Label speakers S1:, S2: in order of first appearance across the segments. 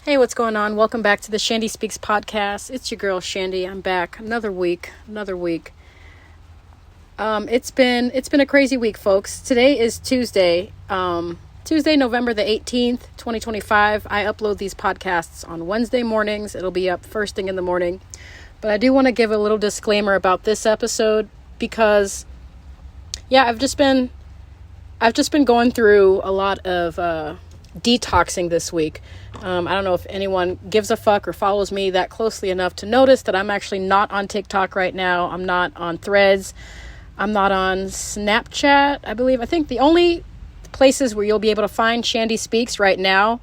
S1: Hey, what's going on? Welcome back to the Chandie Speaks podcast. It's your girl Chandie. I'm back. Another week. It's been a crazy week, folks. Today is Tuesday. Tuesday, November the 18th, 2025. I upload these podcasts on Wednesday mornings. It'll be up first thing in the morning. But I do want to give a little disclaimer about this episode because I've just been going through a lot of detoxing this week. I don't know if anyone gives a fuck or follows me that closely enough to notice that I'm actually not on TikTok right now. I'm not on Threads. I'm not on Snapchat, I believe. I think the only places where you'll be able to find Chandie Speaks right now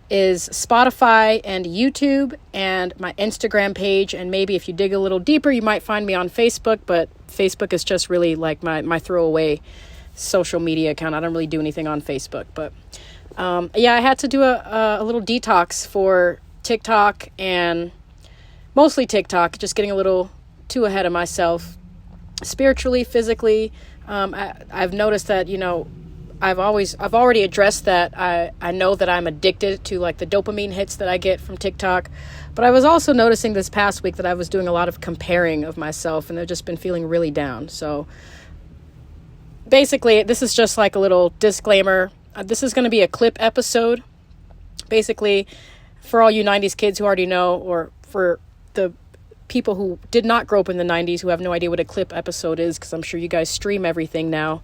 S1: is Spotify and YouTube and my Instagram page. And maybe if you dig a little deeper, you might find me on Facebook, but Facebook is just really like my throwaway social media account. I don't really do anything on Facebook, but I had to do a little detox for TikTok and mostly TikTok, just getting a little too ahead of myself spiritually, physically. I've noticed that, I've already addressed that. I know that I'm addicted to like the dopamine hits that I get from TikTok, but I was also noticing this past week that I was doing a lot of comparing of myself and I've just been feeling really down. So basically, this is just like a little disclaimer. This is going to be a clip episode, basically, for all you 90s kids who already know, or for the people who did not grow up in the 90s who have no idea what a clip episode is, because I'm sure you guys stream everything now.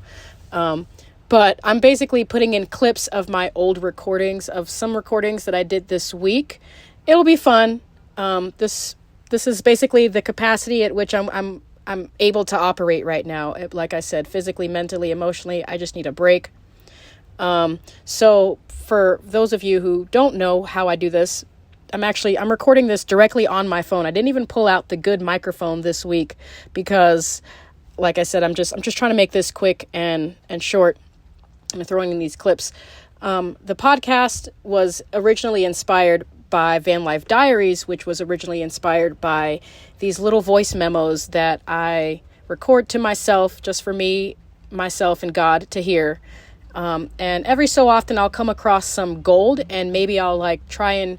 S1: But I'm basically putting in clips of my old recordings, of some recordings that I did this week. It'll be fun. This is basically the capacity at which I'm able to operate right now. Like I said, physically, mentally, emotionally, I just need a break. So for those of you who don't know how I do this, I'm recording this directly on my phone. I didn't even pull out the good microphone this week because, like I said, I'm just trying to make this quick and short. I'm throwing in these clips. The podcast was originally inspired by Van Life Diaries, which was originally inspired by these little voice memos that I record to myself, just for me, myself, and God to hear. And every so often I'll come across some gold and maybe I'll like try and,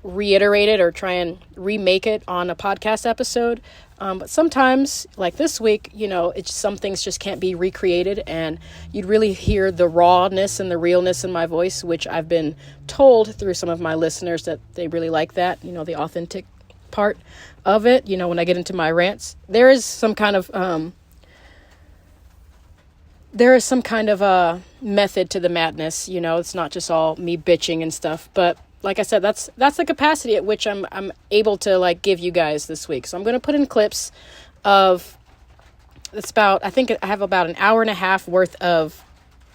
S1: reiterate it or try and remake it on a podcast episode. But sometimes, like this week, some things just can't be recreated and you'd really hear the rawness and the realness in my voice, which I've been told through some of my listeners that they really like that, the authentic part of it. When I get into my rants, there is some kind of method to the madness. It's not just all me bitching and stuff. But like I said, that's the capacity at which I'm able to like give you guys this week. So I'm going to put in clips of, I think I have about an hour and a half worth of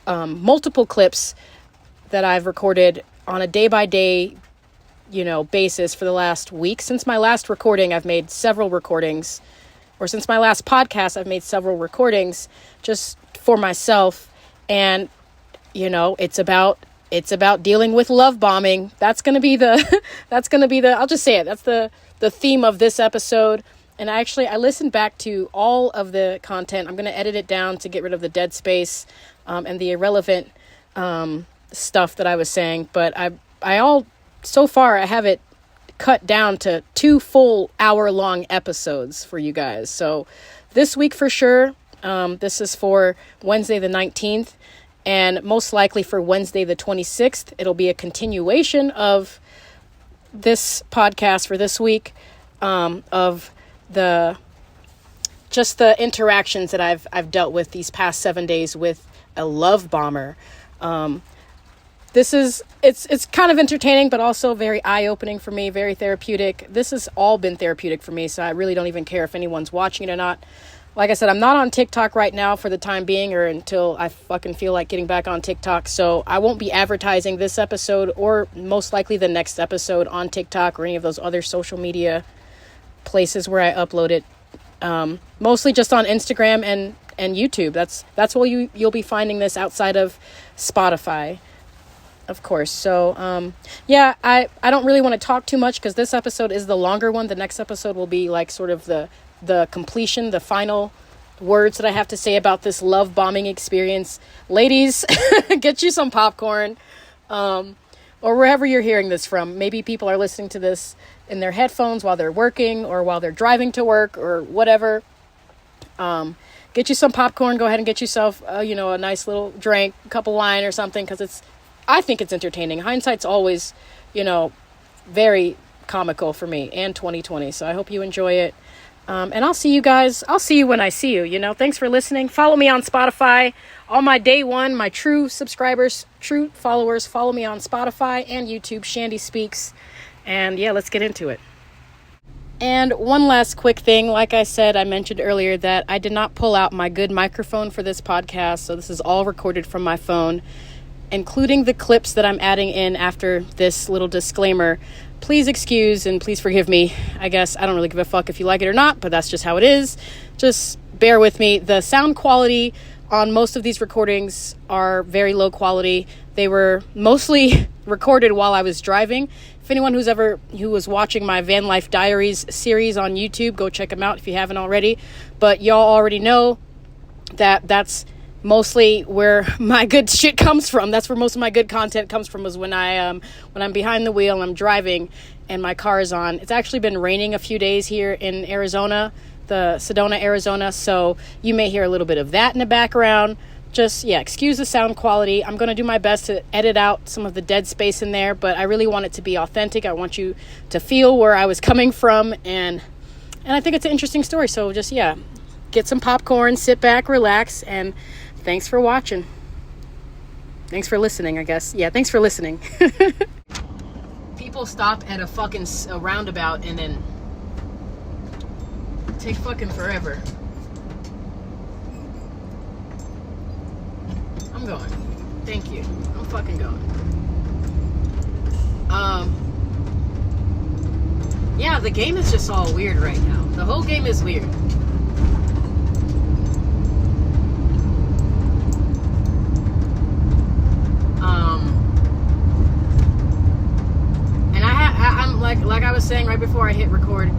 S1: multiple clips that I've recorded on a day by day, basis for the last week. Since my last recording, I've made several recordings, or since my last podcast, I've made several recordings just for myself. And, it's about dealing with love bombing. That's going to be I'll just say it. That's the theme of this episode. And I listened back to all of the content. I'm going to edit it down to get rid of the dead space, and the irrelevant, stuff that I was saying. But so far I have it cut down to 2 full hour-long episodes for you guys. So this week for sure, this is for Wednesday the 19th, and most likely for Wednesday the 26th. It'll be a continuation of this podcast for this week, of the interactions that I've dealt with these past 7 days with a love bomber. It's kind of entertaining, but also very eye-opening for me, very therapeutic. This has all been therapeutic for me, so I really don't even care if anyone's watching it or not. Like I said, I'm not on TikTok right now for the time being, or until I fucking feel like getting back on TikTok. So I won't be advertising this episode or most likely the next episode on TikTok or any of those other social media places where I upload it. Mostly just on Instagram and YouTube. That's where you'll be finding this, outside of Spotify, of course. So, I don't really want to talk too much because this episode is the longer one. The next episode will be like sort of the completion, the final words that I have to say about this love bombing experience. Ladies, get you some popcorn. What or wherever you're hearing this from. Maybe people are listening to this in their headphones while they're working or while they're driving to work or whatever. Get you some popcorn. Go ahead and get yourself, a nice little drink, a cup of wine or something, because I think it's entertaining. Hindsight's always, very comical for me, and 2020. So I hope you enjoy it. And I'll see you guys. I'll see you when I see you, Thanks for listening. Follow me on Spotify. All my day one, my true subscribers, true followers, follow me on Spotify and YouTube, Chandie Speaks. And yeah, let's get into it. And one last quick thing. Like I said, I mentioned earlier that I did not pull out my good microphone for this podcast. So this is all recorded from my phone, including the clips that I'm adding in after this little disclaimer. Please excuse and please forgive me. I guess I don't really give a fuck if you like it or not, but that's just how it is. Just bear with me. The sound quality on most of these recordings are very low quality. They were mostly recorded while I was driving. If anyone who was watching my Van Life Diaries series on YouTube, go check them out if you haven't already. But y'all already know that that's mostly where my good shit comes from. That's where most of my good content comes from, is when I'm behind the wheel and I'm driving and my car is on. It's actually been raining a few days here in Arizona, the Sedona, Arizona. So you may hear a little bit of that in the background. Just, excuse the sound quality. I'm going to do my best to edit out some of the dead space in there, but I really want it to be authentic. I want you to feel where I was coming from, and I think it's an interesting story. So just, get some popcorn, sit back, relax, and thanks for watching. Thanks for listening, I guess. Yeah, thanks for listening. People stop at a roundabout and then take fucking forever. I'm going. Thank you. I'm fucking going. The game is just all weird right now. The whole game is weird. And I'm like I was saying right before I hit record,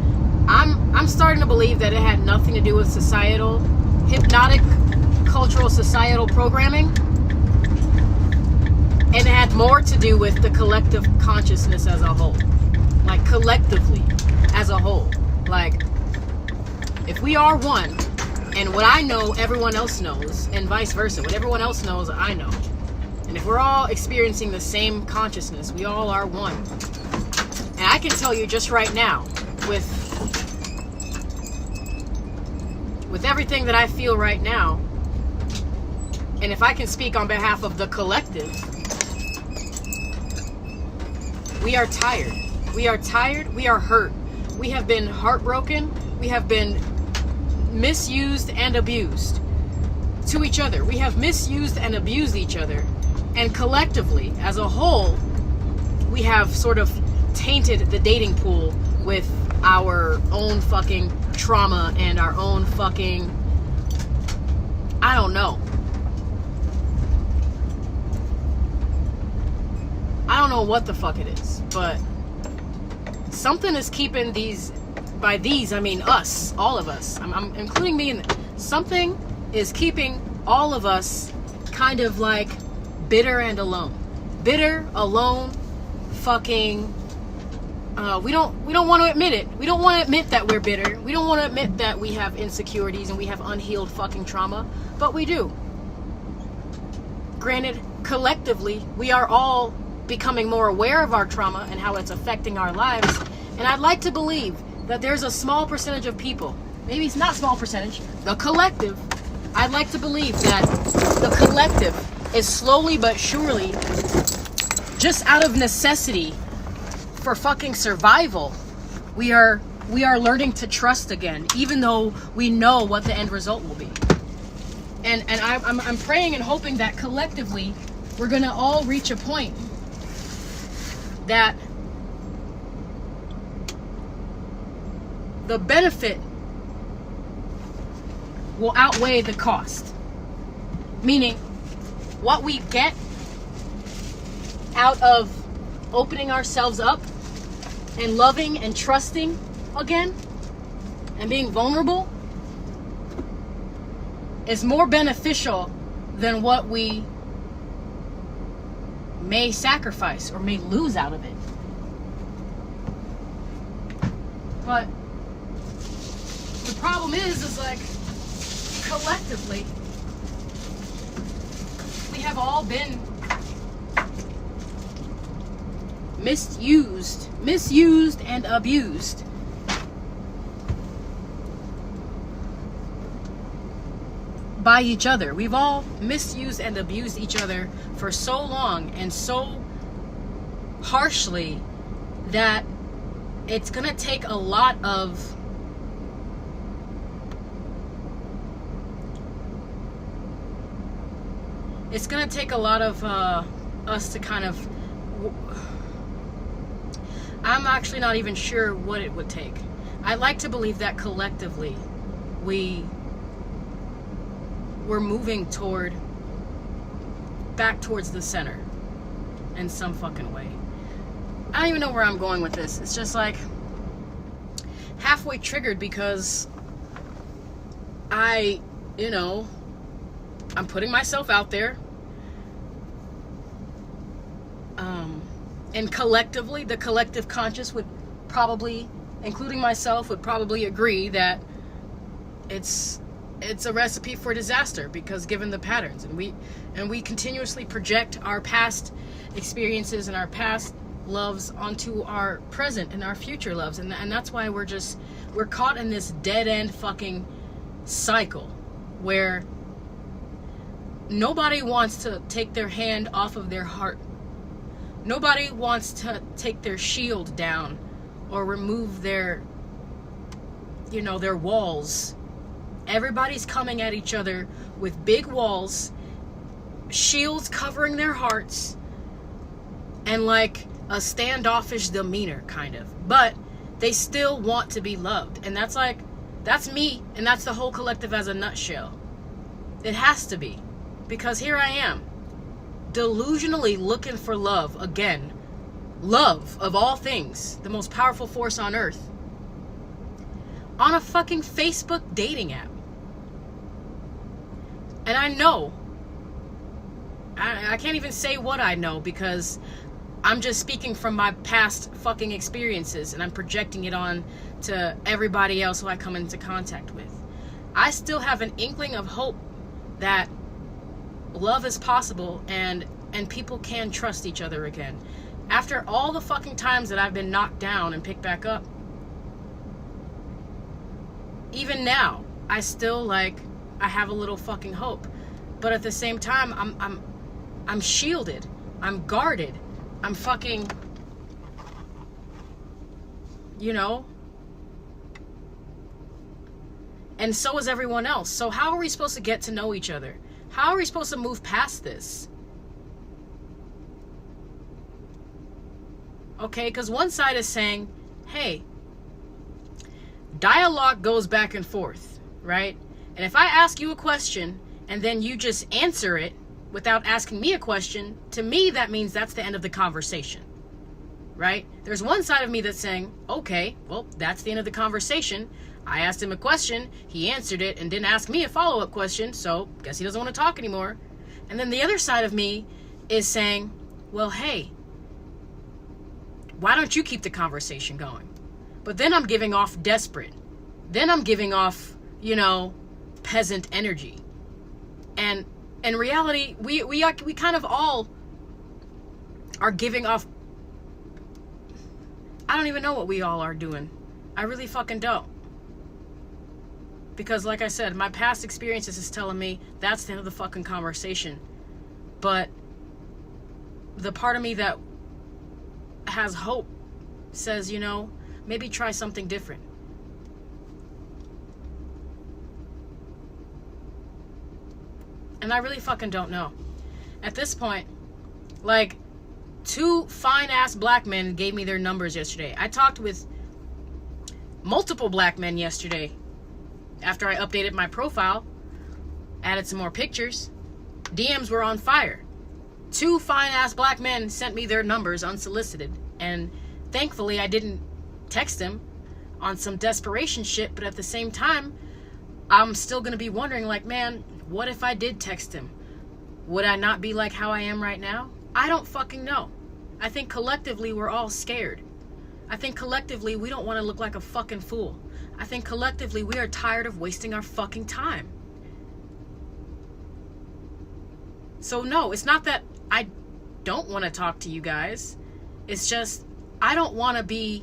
S1: I'm starting to believe that it had nothing to do with hypnotic cultural societal programming, and it had more to do with the collective consciousness as a whole. Like, collectively as a whole. Like, if we are one, and what I know everyone else knows, and vice versa, what everyone else knows I know, and if we're all experiencing the same consciousness, we all are one. And I can tell you just right now, with everything that I feel right now, and if I can speak on behalf of the collective, we are tired. We are tired. We are hurt. We have been heartbroken. We have been misused and abused to each other. We have misused and abused each other. And collectively, as a whole, we have sort of tainted the dating pool with our own fucking trauma and our own fucking, I don't know. I don't know what the fuck it is, but something is keeping by these, I mean us, all of us, I'm including me something is keeping all of us kind of like bitter and alone. Bitter, alone, fucking, we don't want to admit it. We don't want to admit that we're bitter. We don't want to admit that we have insecurities and we have unhealed fucking trauma, but we do. Granted, collectively, we are all becoming more aware of our trauma and how it's affecting our lives. And I'd like to believe that there's a small percentage of people, maybe it's not small percentage, the collective, I'd like to believe that the collective is slowly but surely, just out of necessity for fucking survival, we are learning to trust again, even though we know what the end result will be. And I'm praying and hoping that collectively we're gonna all reach a point that the benefit will outweigh the cost. Meaning, what we get out of opening ourselves up and loving and trusting again and being vulnerable is more beneficial than what we may sacrifice or may lose out of it. But the problem is like, collectively, we have all been misused and abused. By each other. We've all misused and abused each other for so long and so harshly that it's gonna take a lot of us to kind of, I'm actually not even sure what it would take. I like to believe that collectively we're moving back towards the center in some fucking way. I don't even know where I'm going with this. It's just like halfway triggered because I'm putting myself out there. And collectively, the collective conscious would probably, including myself, would probably agree that it's a recipe for disaster, because given the patterns, and we continuously project our past experiences and our past loves onto our present and our future loves, and that's why we're caught in this dead end fucking cycle where nobody wants to take their hand off of their heart. Nobody wants to take their shield down or remove their walls. Everybody's coming at each other with big walls, shields covering their hearts, and like a standoffish demeanor, kind of. But they still want to be loved. And that's me, and that's the whole collective as a nutshell. It has to be. Because here I am, delusionally looking for love again. Love, of all things, the most powerful force on earth, on a fucking Facebook dating app. And I know, I can't even say what I know, because I'm just speaking from my past fucking experiences, and I'm projecting it on to everybody else who I come into contact with. I still have an inkling of hope that love is possible, and people can trust each other again. After all the fucking times that I've been knocked down and picked back up, even now, I still I have a little fucking hope. But at the same time, I'm shielded. I'm guarded. I'm fucking, and so is everyone else. So how are we supposed to get to know each other? How are we supposed to move past this? Okay, because one side is saying, hey, dialogue goes back and forth, right? And if I ask you a question and then you just answer it without asking me a question, to me that means that's the end of the conversation, right? There's one side of me that's saying, okay, well, that's the end of the conversation. I asked him a question, he answered it, and didn't ask me a follow-up question, so guess he doesn't want to talk anymore. And then the other side of me is saying, well, hey, why don't you keep the conversation going? But then I'm giving off desperate. Then I'm giving off, peasant energy. And in reality, we kind of all are giving off, I don't even know what we all are doing. I really fucking don't. Because like I said, my past experiences is telling me that's the end of the fucking conversation. But the part of me that has hope says, maybe try something different. And I really fucking don't know. At this point, two fine-ass black men gave me their numbers yesterday. I talked with multiple black men yesterday. After I updated my profile, added some more pictures, DMs were on fire. Two fine-ass black men sent me their numbers unsolicited. And thankfully, I didn't text them on some desperation shit. But at the same time, I'm still going to be wondering, man, what if I did text him? Would I not be like how I am right now? I don't fucking know. I think collectively we're all scared. I think collectively we don't want to look like a fucking fool. I think collectively we are tired of wasting our fucking time. So no, it's not that I don't want to talk to you guys. It's just I don't want to be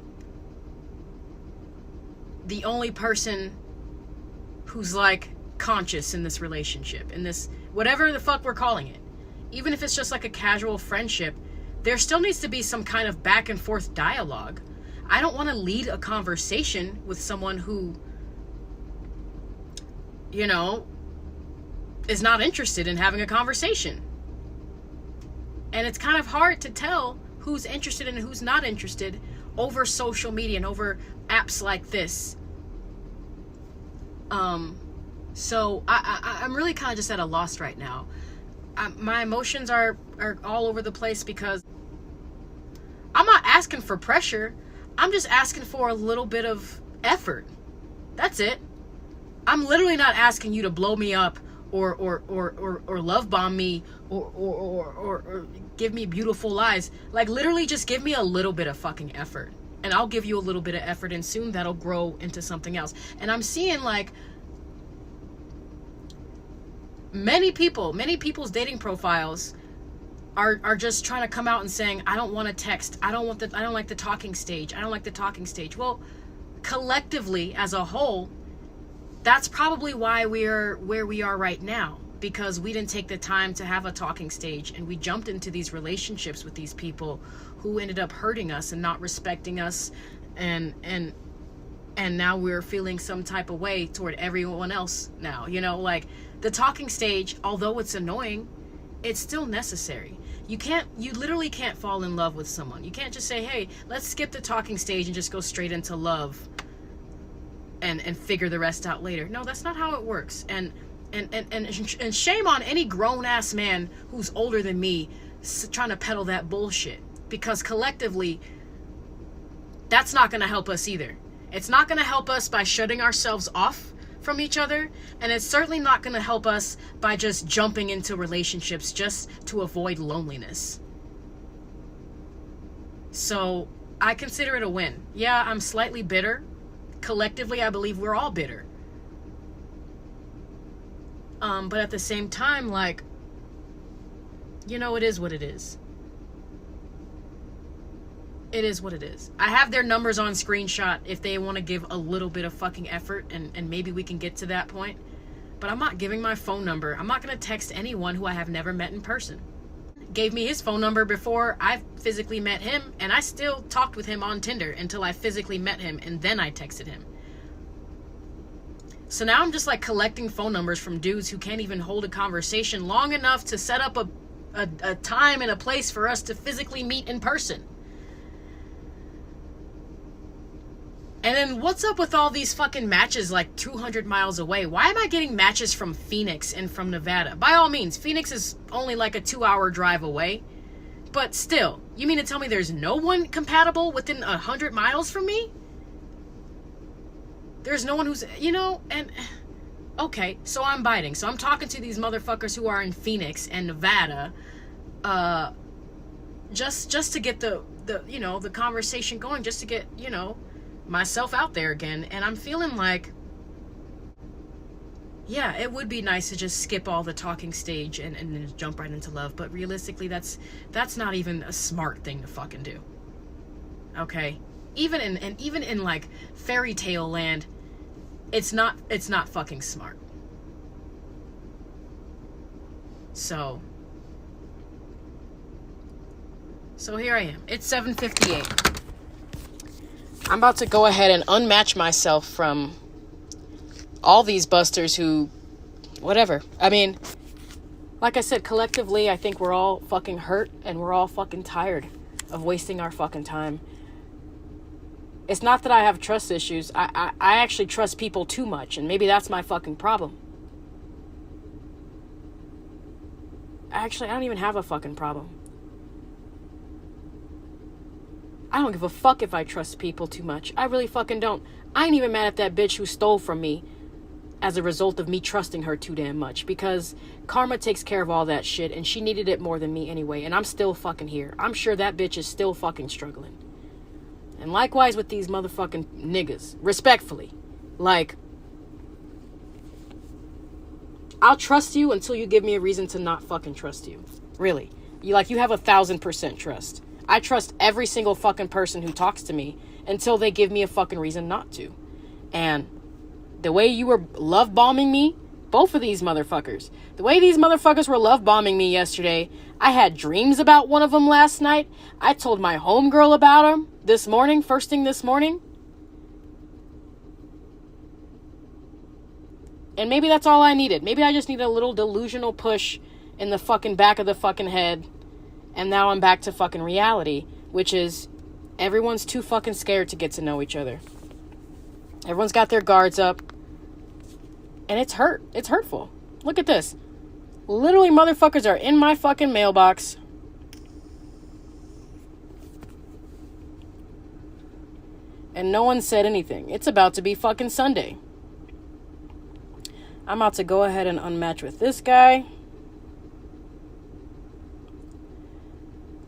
S1: the only person who's like conscious in this relationship, in this whatever the fuck we're calling it. Even if it's just like a casual friendship, there still needs to be some kind of back and forth dialogue. I don't want to lead a conversation with someone who, you know, is not interested in having a conversation. And it's kind of hard to tell who's interested and who's not interested over social media and over apps like this. So I'm really kind of just at a loss right now. My emotions are all over the place because I'm not asking for pressure. I'm just asking for a little bit of effort. That's it. I'm literally not asking you to blow me up or love bomb me or give me beautiful lies. Like, literally just give me a little bit of fucking effort. And I'll give you a little bit of effort, and soon that'll grow into something else. And I'm seeing like many people's dating profiles are just trying to come out and saying, I don't want to text. I don't like the talking stage. I don't like the talking stage. Well, collectively as a whole, that's probably why we're where we are right now, because we didn't take the time to have a talking stage, and we jumped into these relationships with these people who ended up hurting us and not respecting us, and now we're feeling some type of way toward everyone else now. You know, like, the talking stage, although it's annoying, it's still necessary. You literally can't fall in love with someone. You can't just say, hey, let's skip the talking stage and just go straight into love and figure the rest out later. No, that's not how it works. And shame on any grown-ass man who's older than me trying to peddle that bullshit, because collectively, that's not going to help us either. It's not going to help us by shutting ourselves off from each other, and it's certainly not going to help us by just jumping into relationships just to avoid loneliness. So I consider it a win. Yeah, I'm slightly bitter. Collectively, I believe we're all bitter. But at the same time, like, you know, it is what it is. It is what it is. I have their numbers on screenshot if they want to give a little bit of fucking effort, and maybe we can get to that point. But I'm not giving my phone number. I'm not going to text anyone who I have never met in person. Gave me his phone number before I physically met him, and I still talked with him on Tinder until I physically met him, and then I texted him. So now I'm just like collecting phone numbers from dudes who can't even hold a conversation long enough to set up a time and a place for us to physically meet in person. And then what's up with all these fucking matches like 200 miles away? Why am I getting matches from Phoenix and from Nevada? By all means, Phoenix is only like a 2-hour drive away. But still, you mean to tell me there's no one compatible within 100 miles from me? There's no one who's, you know, and okay, so I'm biting. So I'm talking to these motherfuckers who are in Phoenix and Nevada, just to get the you know, the conversation going, just to get, you know, myself out there again. And I'm feeling like, yeah, it would be nice to just skip all the talking stage and just jump right into love, but realistically that's not even a smart thing to fucking do. Okay, even in like fairy tale land, it's not fucking smart. So here I am. It's 7:58. I'm about to go ahead and unmatch myself from all these busters who, whatever. I mean, like I said, collectively, I think we're all fucking hurt and we're all fucking tired of wasting our fucking time. It's not that I have trust issues. I actually trust people too much, and maybe that's my fucking problem. I don't even have a fucking problem. I don't give a fuck if I trust people too much. I really fucking don't. I ain't even mad at that bitch who stole from me as a result of me trusting her too damn much, because karma takes care of all that shit, and she needed it more than me anyway, and I'm still fucking here. I'm sure that bitch is still fucking struggling. And likewise with these motherfucking niggas, respectfully. Like, I'll trust you until you give me a reason to not fucking trust you. Really. You have 1,000% trust. I trust every single fucking person who talks to me until they give me a fucking reason not to. And the way you were love bombing me, both of these motherfuckers, the way these motherfuckers were love bombing me yesterday, I had dreams about one of them last night. I told my homegirl about him this morning, first thing this morning. And maybe that's all I needed. Maybe I just needed a little delusional push in the fucking back of the fucking head. And now I'm back to fucking reality, which is everyone's too fucking scared to get to know each other. Everyone's got their guards up. And it's hurtful. Look at this. Literally, motherfuckers are in my fucking mailbox. And no one said anything. It's about to be fucking Sunday. I'm about to go ahead and unmatch with this guy.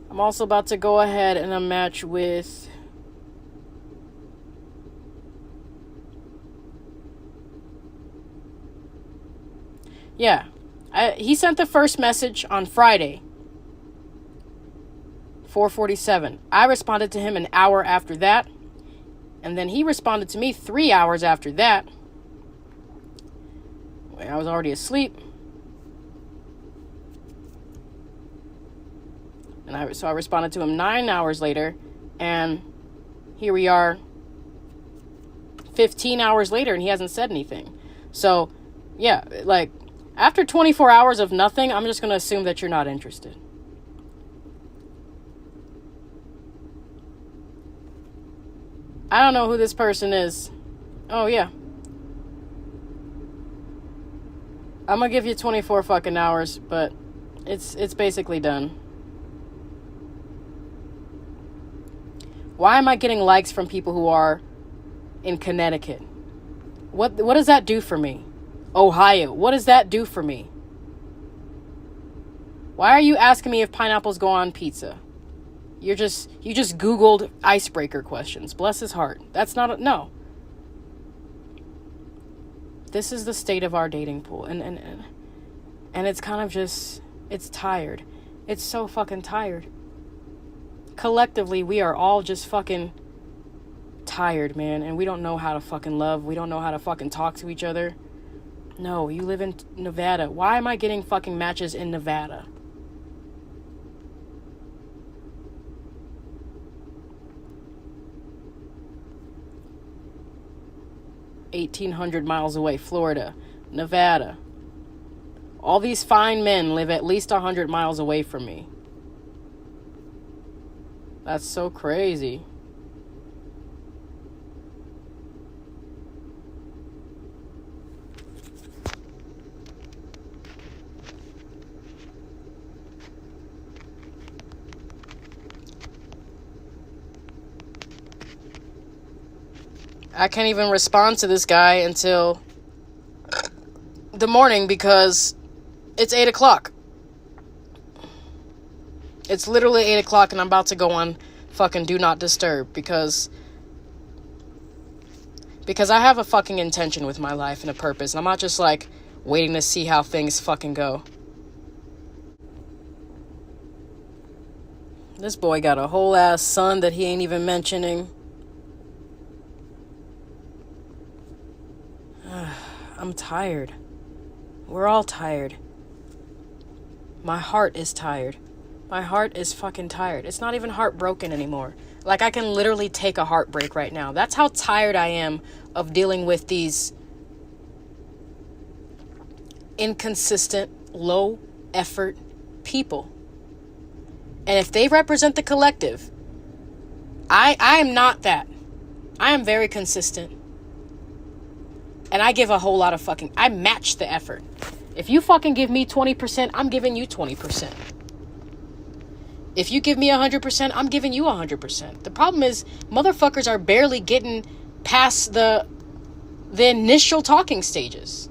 S1: I'm also about to go ahead and unmatch with... Yeah. He sent the first message on Friday. 4:47. I responded to him an hour after that. And then he responded to me 3 hours after that. I was already asleep. And so I responded to him 9 hours later. And here we are 15 hours later and he hasn't said anything. So, yeah, like, after 24 hours of nothing, I'm just going to assume that you're not interested. I don't know who this person is. Oh, yeah. I'm going to give you 24 fucking hours, but it's basically done. Why am I getting likes from people who are in Connecticut? What does that do for me? Ohio, what does that do for me? Why are you asking me if pineapples go on pizza? You just Googled icebreaker questions. Bless his heart. That's not no. This is the state of our dating pool. And it's kind of just, it's tired. It's so fucking tired. Collectively, we are all just fucking tired, man. And we don't know how to fucking love. We don't know how to fucking talk to each other. No, you live in Nevada. Why am I getting fucking matches in Nevada? $1,800 miles away, Florida, Nevada. All these fine men live at least 100 miles away from me. That's so crazy. I can't even respond to this guy until the morning because it's 8 o'clock. It's literally 8 o'clock and I'm about to go on fucking Do Not Disturb because I have a fucking intention with my life and a purpose. And I'm not just like waiting to see how things fucking go. This boy got a whole ass son that he ain't even mentioning. I'm tired. We're all tired. My heart is tired. My heart is fucking tired. It's not even heartbroken anymore. Like, I can literally take a heartbreak right now. That's how tired I am of dealing with these inconsistent, low effort people. And if they represent the collective, I am not that. I am very consistent. And I give a whole lot of fucking... I match the effort. If you fucking give me 20%, I'm giving you 20%. If you give me 100%, I'm giving you 100%. The problem is, motherfuckers are barely getting past the the initial talking stages.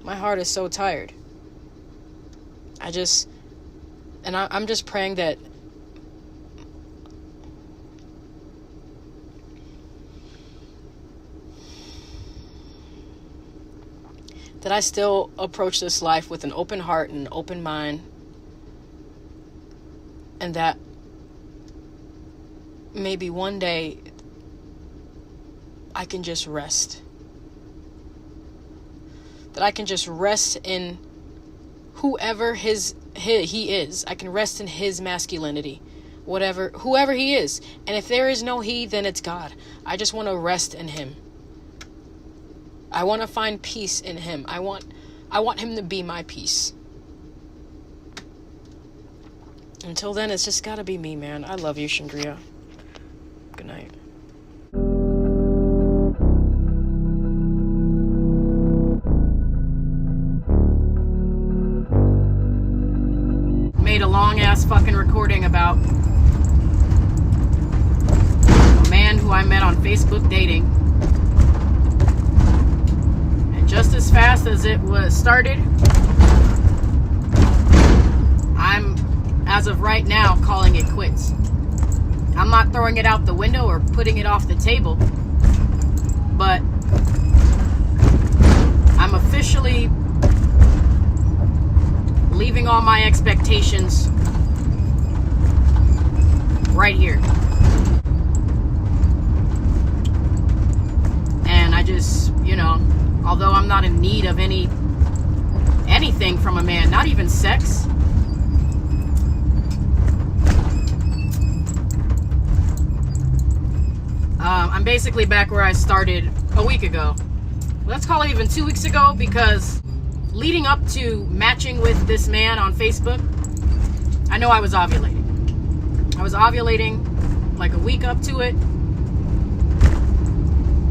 S1: My heart is so tired. I'm just praying that I still approach this life with an open heart and an open mind, and that maybe one day I can just rest. That I can just rest in whoever he is. I can rest in his masculinity, whoever he is. And if there is no he, then it's God. I just want to rest in him. I want to find peace in him. I want him to be my peace. Until then, it's just got to be me, man. I love you, Chandrie. Good night. Made a long ass fucking recording about a man who I met on Facebook dating. And just as fast as it was started, I'm, as of right now, calling it quits. I'm not throwing it out the window or putting it off the table, but I'm officially leaving all my expectations right here. And I just, although I'm not in need of anything from a man, not even sex, I'm basically back where I started a week ago. Let's call it even 2 weeks ago, because leading up to matching with this man on Facebook, I know I was ovulating. I was ovulating like a week up to it.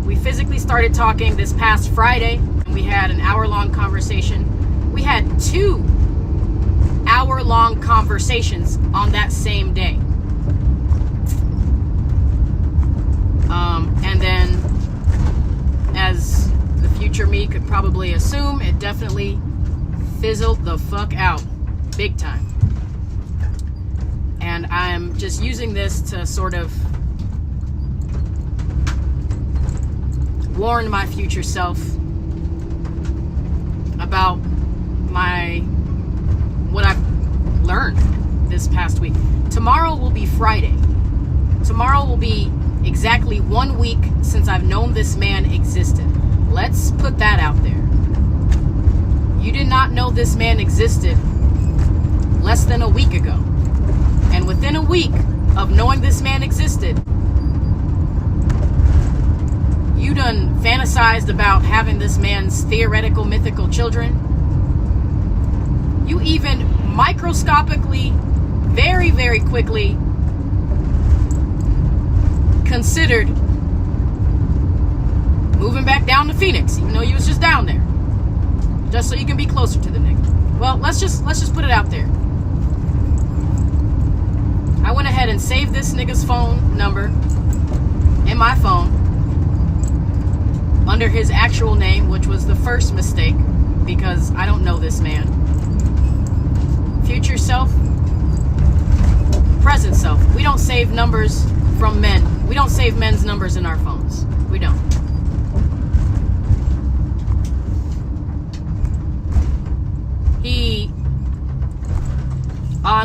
S1: We physically started talking this past Friday, and we had an hour-long conversation. We had 2 hour-long conversations on that same day. And then, as the future me could probably assume, it definitely fizzled the fuck out big time. And I'm just using this to sort of warn my future self about what I've learned this past week. Tomorrow will be Friday. Tomorrow will be exactly 1 week since I've known this man existed. Let's put that out there. You did not know this man existed less than a week ago. And within a week of knowing this man existed, you done fantasized about having this man's theoretical mythical children. You even microscopically, very, very quickly considered moving back down to Phoenix, even though you was just down there, just so you can be closer to the nigga. Well, let's just put it out there. I went ahead and saved this nigga's phone number in my phone under his actual name, which was the first mistake, because I don't know this man. Future self, present self. We don't save numbers from men. We don't save men's numbers in our phones. We don't.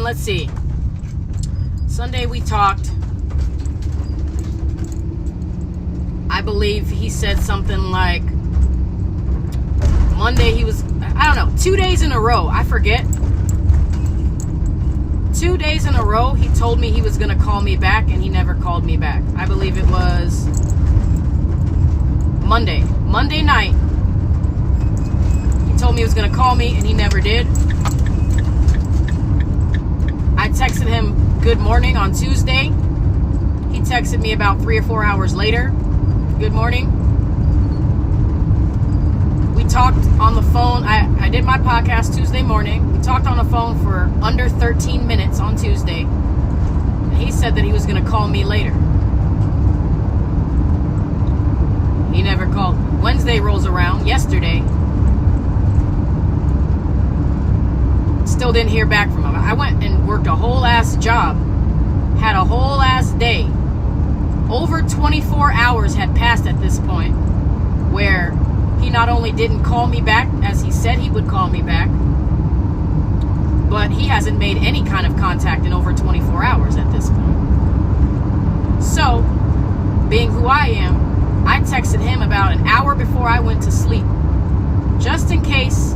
S1: Let's see. Sunday we talked. I believe he said something like, Monday he was, I don't know, 2 days in a row, I forget. 2 days in a row, he told me he was going to call me back, and he never called me back. I believe it was Monday night. He told me he was going to call me, and he never did. I texted him good morning on Tuesday. He texted me about 3 or 4 hours later. Good morning. We talked on the phone. I I did my podcast Tuesday morning. We talked on the phone for under 13 minutes on Tuesday. And he said that he was going to call me later. He never called. Wednesday rolls around, yesterday. Still didn't hear back from him. I went and worked a whole ass job. Had a whole ass day. Over 24 hours had passed at this point, where he not only didn't call me back as he said he would call me back, but he hasn't made any kind of contact in over 24 hours at this point. So, being who I am, I texted him about an hour before I went to sleep, just in case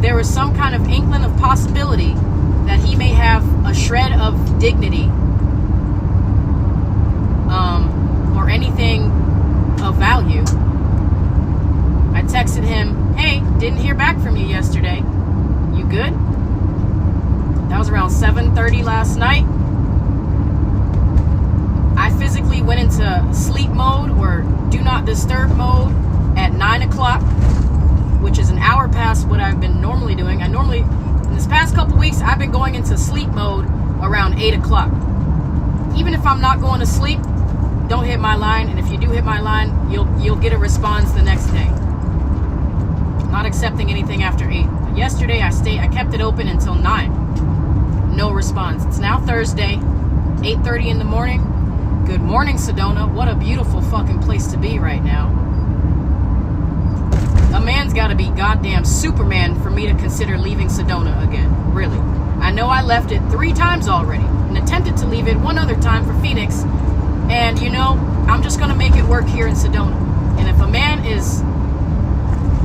S1: there was some kind of inkling of possibility that he may have a shred of dignity or anything of value. I texted him, hey, didn't hear back from you yesterday. You good? That was around 7:30 last night. I physically went into sleep mode or do not disturb mode at 9 o'clock, which is an hour past what I've been normally doing. In this past couple weeks, I've been going into sleep mode around 8 o'clock. Even if I'm not going to sleep, don't hit my line. And if you do hit my line, you'll get a response the next day. Not accepting anything after 8. But yesterday, I kept it open until 9. No response. It's now Thursday, 8:30 in the morning. Good morning, Sedona. What a beautiful fucking place to be right now. A man's got to be goddamn Superman for me to consider leaving Sedona again. Really. I know I left it 3 times already and attempted to leave it one other time for Phoenix. And, I'm just going to make it work here in Sedona. And if a man is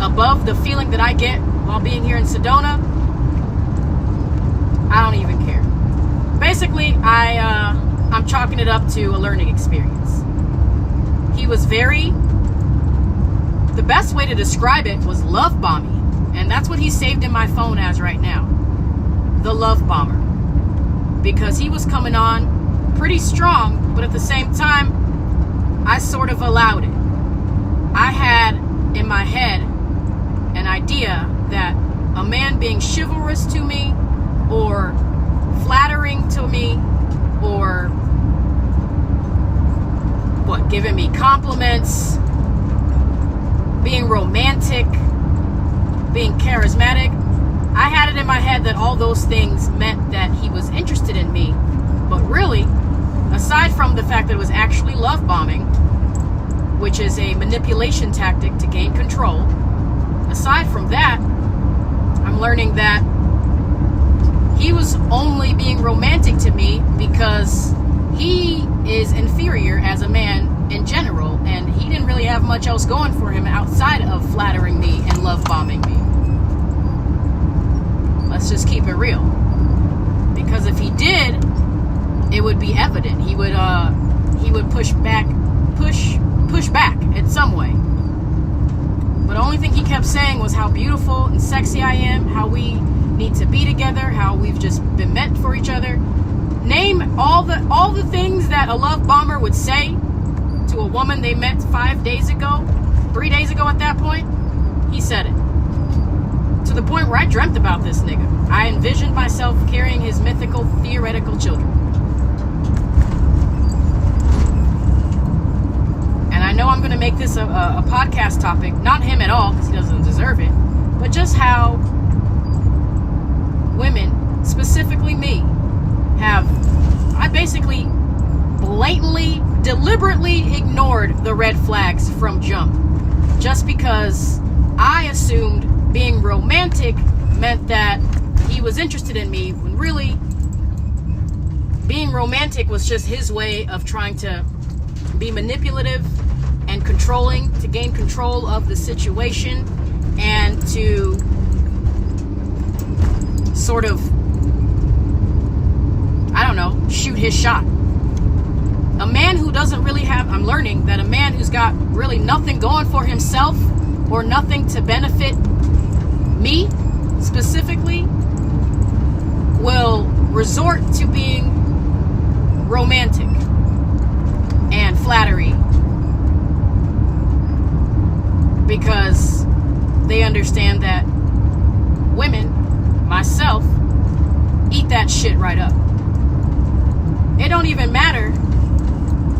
S1: above the feeling that I get while being here in Sedona, I don't even care. Basically, I'm chalking it up to a learning experience. He was the best way to describe it was love bombing. And that's what he saved in my phone as right now. The love bomber. Because he was coming on pretty strong, but at the same time, I sort of allowed it. I had in my head an idea that a man being chivalrous to me or flattering to me or giving me compliments, being romantic, being charismatic, I had it in my head that all those things meant that he was interested in me. But really, aside from the fact that it was actually love bombing, which is a manipulation tactic to gain control, aside from that, I'm learning that he was only being romantic to me because he is inferior as a man in general, and he didn't really have much else going for him outside of flattering me and love bombing me. Let's just keep it real. Because if he did, it would be evident. He would push back in some way. But the only thing he kept saying was how beautiful and sexy I am, how we need to be together, how we've just been meant for each other. Name all the things that a love bomber would say to a woman they met 5 days ago, 3 days ago at that point. He said it. To the point where I dreamt about this nigga. I envisioned myself carrying his mythical, theoretical children. And I know I'm going to make this a podcast topic. Not him at all, because he doesn't deserve it. But just how women, specifically me, I basically blatantly, deliberately ignored the red flags from jump. Just because I assumed being romantic meant that he was interested in me, when really being romantic was just his way of trying to be manipulative and controlling, to gain control of the situation and to sort of, shoot his shot. A man who doesn't really I'm learning that a man who's got really nothing going for himself or nothing to benefit me specifically will resort to being romantic and flattery because they understand that women, myself, eat that shit right up. It don't even matter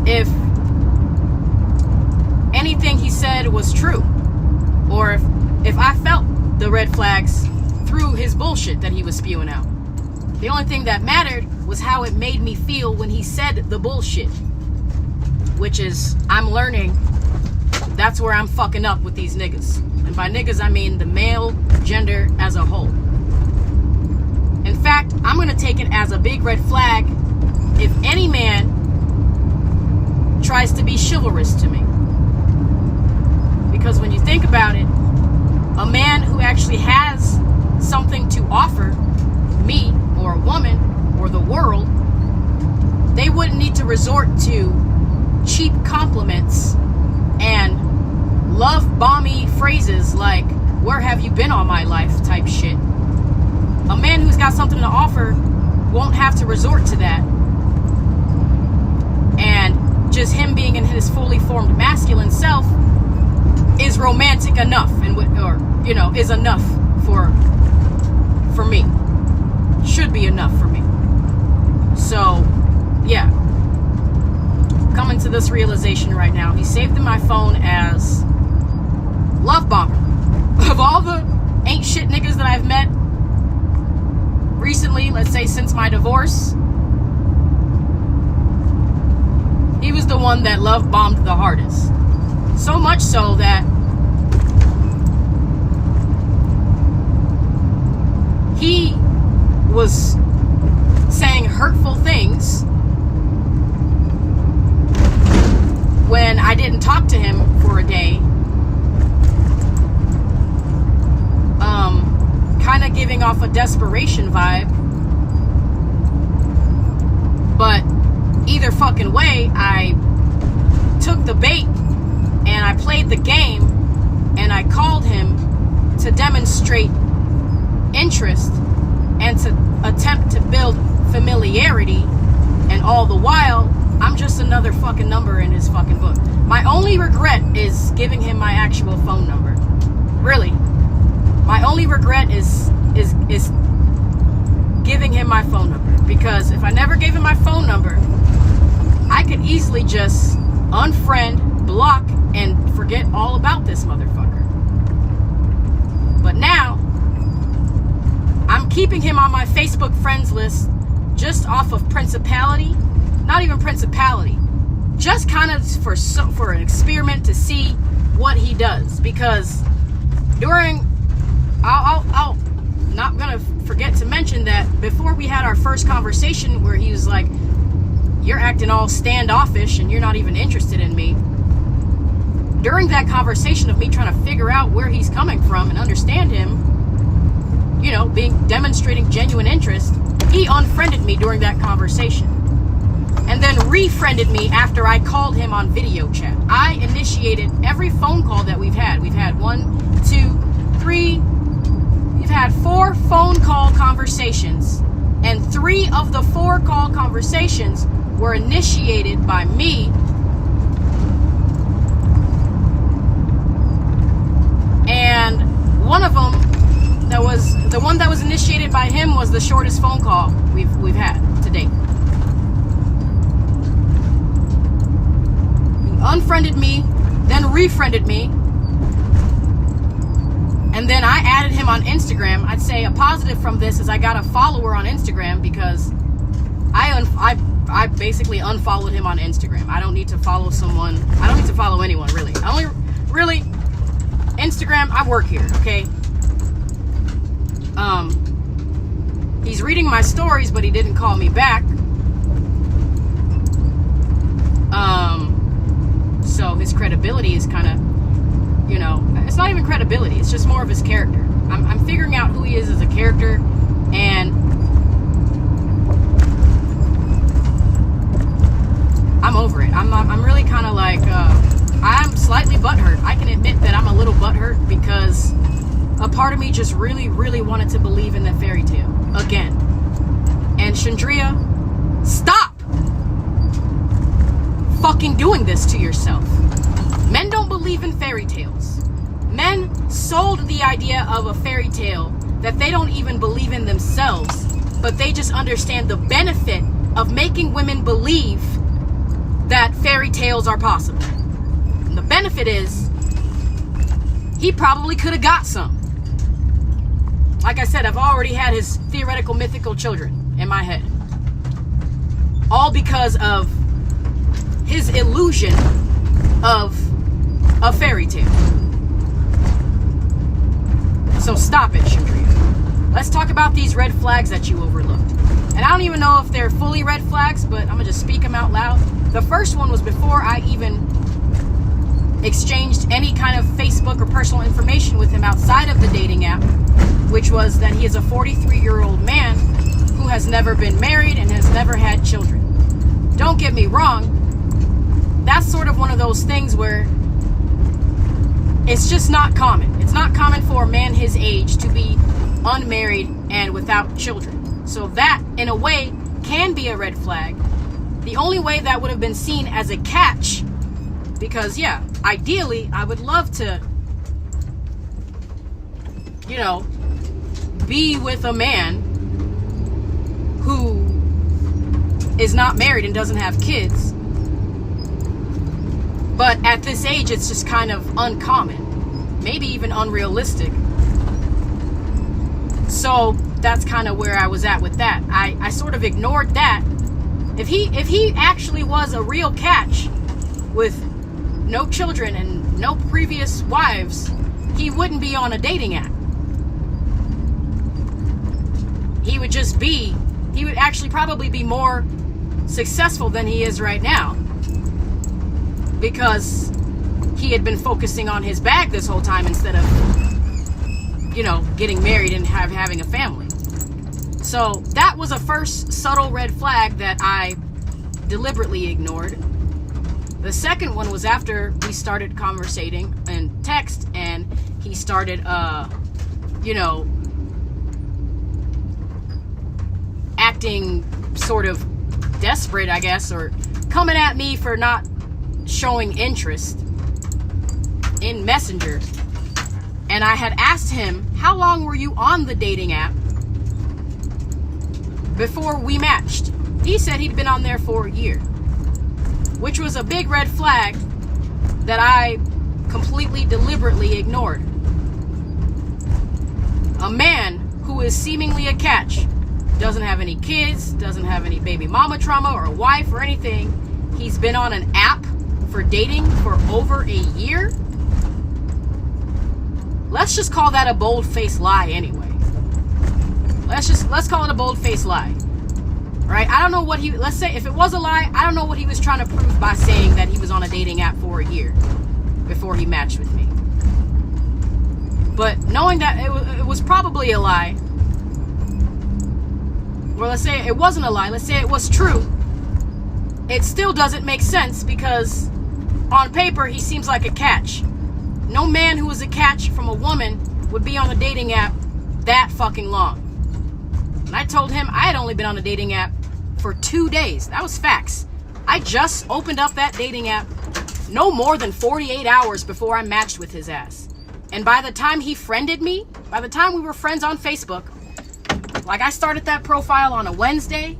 S1: if anything he said was true, or if I felt the red flags through his bullshit that he was spewing out. The only thing that mattered was how it made me feel when he said the bullshit, which is, I'm learning that's where I'm fucking up with these niggas. And by niggas, I mean the male gender as a whole. In fact, I'm going to take it as a big red flag if any man tries to be chivalrous to me. Because when you think about it, a man who actually has something to offer me or a woman or the world, they wouldn't need to resort to cheap compliments and love bomby phrases like, where have you been all my life type shit. A man who's got something to offer won't have to resort to that. And just him being in his fully formed masculine self is romantic enough, and is enough for me. Should be enough for me. So, yeah. Coming to this realization right now. He saved in my phone as love bomber. Of all the ain't shit niggas that I've met recently, let's say since my divorce, he was the one that love bombed the hardest. So much so that he was saying hurtful things when I didn't talk to him for a day. Kind of giving off a desperation vibe. But either fucking way, I took the bait and I played the game and I called him to demonstrate interest and to attempt to build familiarity, and all the while I'm just another fucking number in his fucking book. My only regret is giving him my actual phone number. Really. My only regret is giving him my phone number, because if I never gave him my phone number, I could easily just unfriend, block, and forget all about this motherfucker. But now, I'm keeping him on my Facebook friends list just off of principality. Not even principality. Just kind of for an experiment to see what he does. Because during... I'll not gonna forget to mention that before we had our first conversation where he was like, you're acting all standoffish and you're not even interested in me. During that conversation of me trying to figure out where he's coming from and understand him, demonstrating genuine interest, he unfriended me during that conversation. And then refriended me after I called him on video chat. I initiated every phone call that we've had. We've had 1, 2, 3... We've had 4 phone call conversations, and 3 of the 4 call conversations were initiated by me. And one of them, the one that was initiated by him, was the shortest phone call we've had to date. He unfriended me, then refriended me. And then I added him on Instagram. I'd say a positive from this is I got a follower on Instagram, because I basically unfollowed him on Instagram. I don't need to follow someone. I don't need to follow anyone, really. Instagram, I work here, okay? He's reading my stories, but he didn't call me back. So his credibility is kind of, it's not even credibility. It's just more of his character. I'm figuring out who he is as a character, and I'm over it. I'm really kind of like, I'm slightly butthurt. I can admit that I'm a little butthurt, because a part of me just really, really wanted to believe in that fairy tale again. And Chandrie, stop fucking doing this to yourself. Men don't believe in fairy tales. Men sold the idea of a fairy tale that they don't even believe in themselves, but they just understand the benefit of making women believe that fairy tales are possible. And the benefit is, he probably could have got some. Like I said, I've already had his theoretical mythical children in my head. All because of his illusion of a fairy tale. So stop it, Chandrie. Let's talk about these red flags that you overlooked. And I don't even know if they're fully red flags, but I'm going to just speak them out loud. The first one was before I even exchanged any kind of Facebook or personal information with him outside of the dating app, which was that he is a 43-year-old man who has never been married and has never had children. Don't get me wrong, that's sort of one of those things where it's just not common. It's not common for a man his age to be unmarried and without children. So that, in a way, can be a red flag. The only way that would have been seen as a catch, because, yeah, ideally, I would love to, you know, be with a man who is not married and doesn't have kids. But at this age, it's just kind of uncommon, maybe even unrealistic. So that's kind of where I was at with that. I sort of ignored that. If he actually was a real catch with no children and no previous wives, he wouldn't be on a dating app. He would actually probably be more successful than he is right now, because he had been focusing on his bag this whole time instead of, you know, getting married and having a family. So that was a first subtle red flag that I deliberately ignored. The second one was after we started conversating and text, and he started, you know, acting sort of desperate, I guess, or coming at me for not showing interest in Messenger. And I had asked him, how long were you on the dating app before we matched? He said he'd been on there for a year, which was a big red flag that I completely deliberately ignored. A man who is seemingly a catch, doesn't have any kids, doesn't have any baby mama trauma or a wife or anything. He's been on an app for dating for over a year. Let's just call that a bold-faced lie anyway. Let's call it a bold-faced lie. Right? I don't know what let's say if it was a lie, I don't know what he was trying to prove by saying that he was on a dating app for a year before he matched with me. But knowing that it was probably a lie, or let's say it wasn't a lie, let's say it was true, it still doesn't make sense, because on paper he seems like a catch. No man who is a catch from a woman would be on a dating app that fucking long. And I told him I had only been on a dating app for 2 days. That was facts. I just opened up that dating app no more than 48 hours before I matched with his ass. And by the time he friended me, by the time we were friends on Facebook, like, I started that profile on a Wednesday,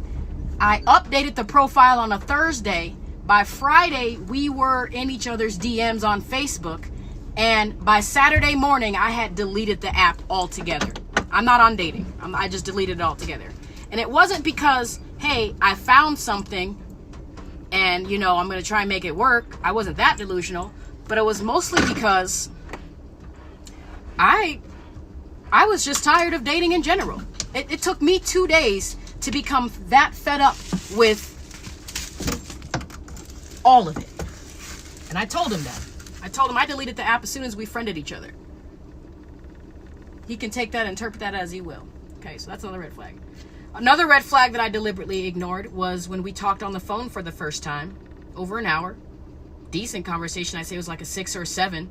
S1: I updated the profile on a Thursday. By Friday, we were in each other's DMs on Facebook. And by Saturday morning, I had deleted the app altogether. I'm not on dating. I just deleted it altogether. And it wasn't because, hey, I found something and, you know, I'm going to try and make it work. I wasn't that delusional. But it was mostly because I was just tired of dating in general. It took me 2 days to become that fed up with all of it. And I told him that. I told him I deleted the app as soon as we friended each other. He can take that and interpret that as he will. Okay, so that's another red flag. Another red flag that I deliberately ignored was when we talked on the phone for the first time, over an hour. Decent conversation. I'd say it was like a 6 or 7.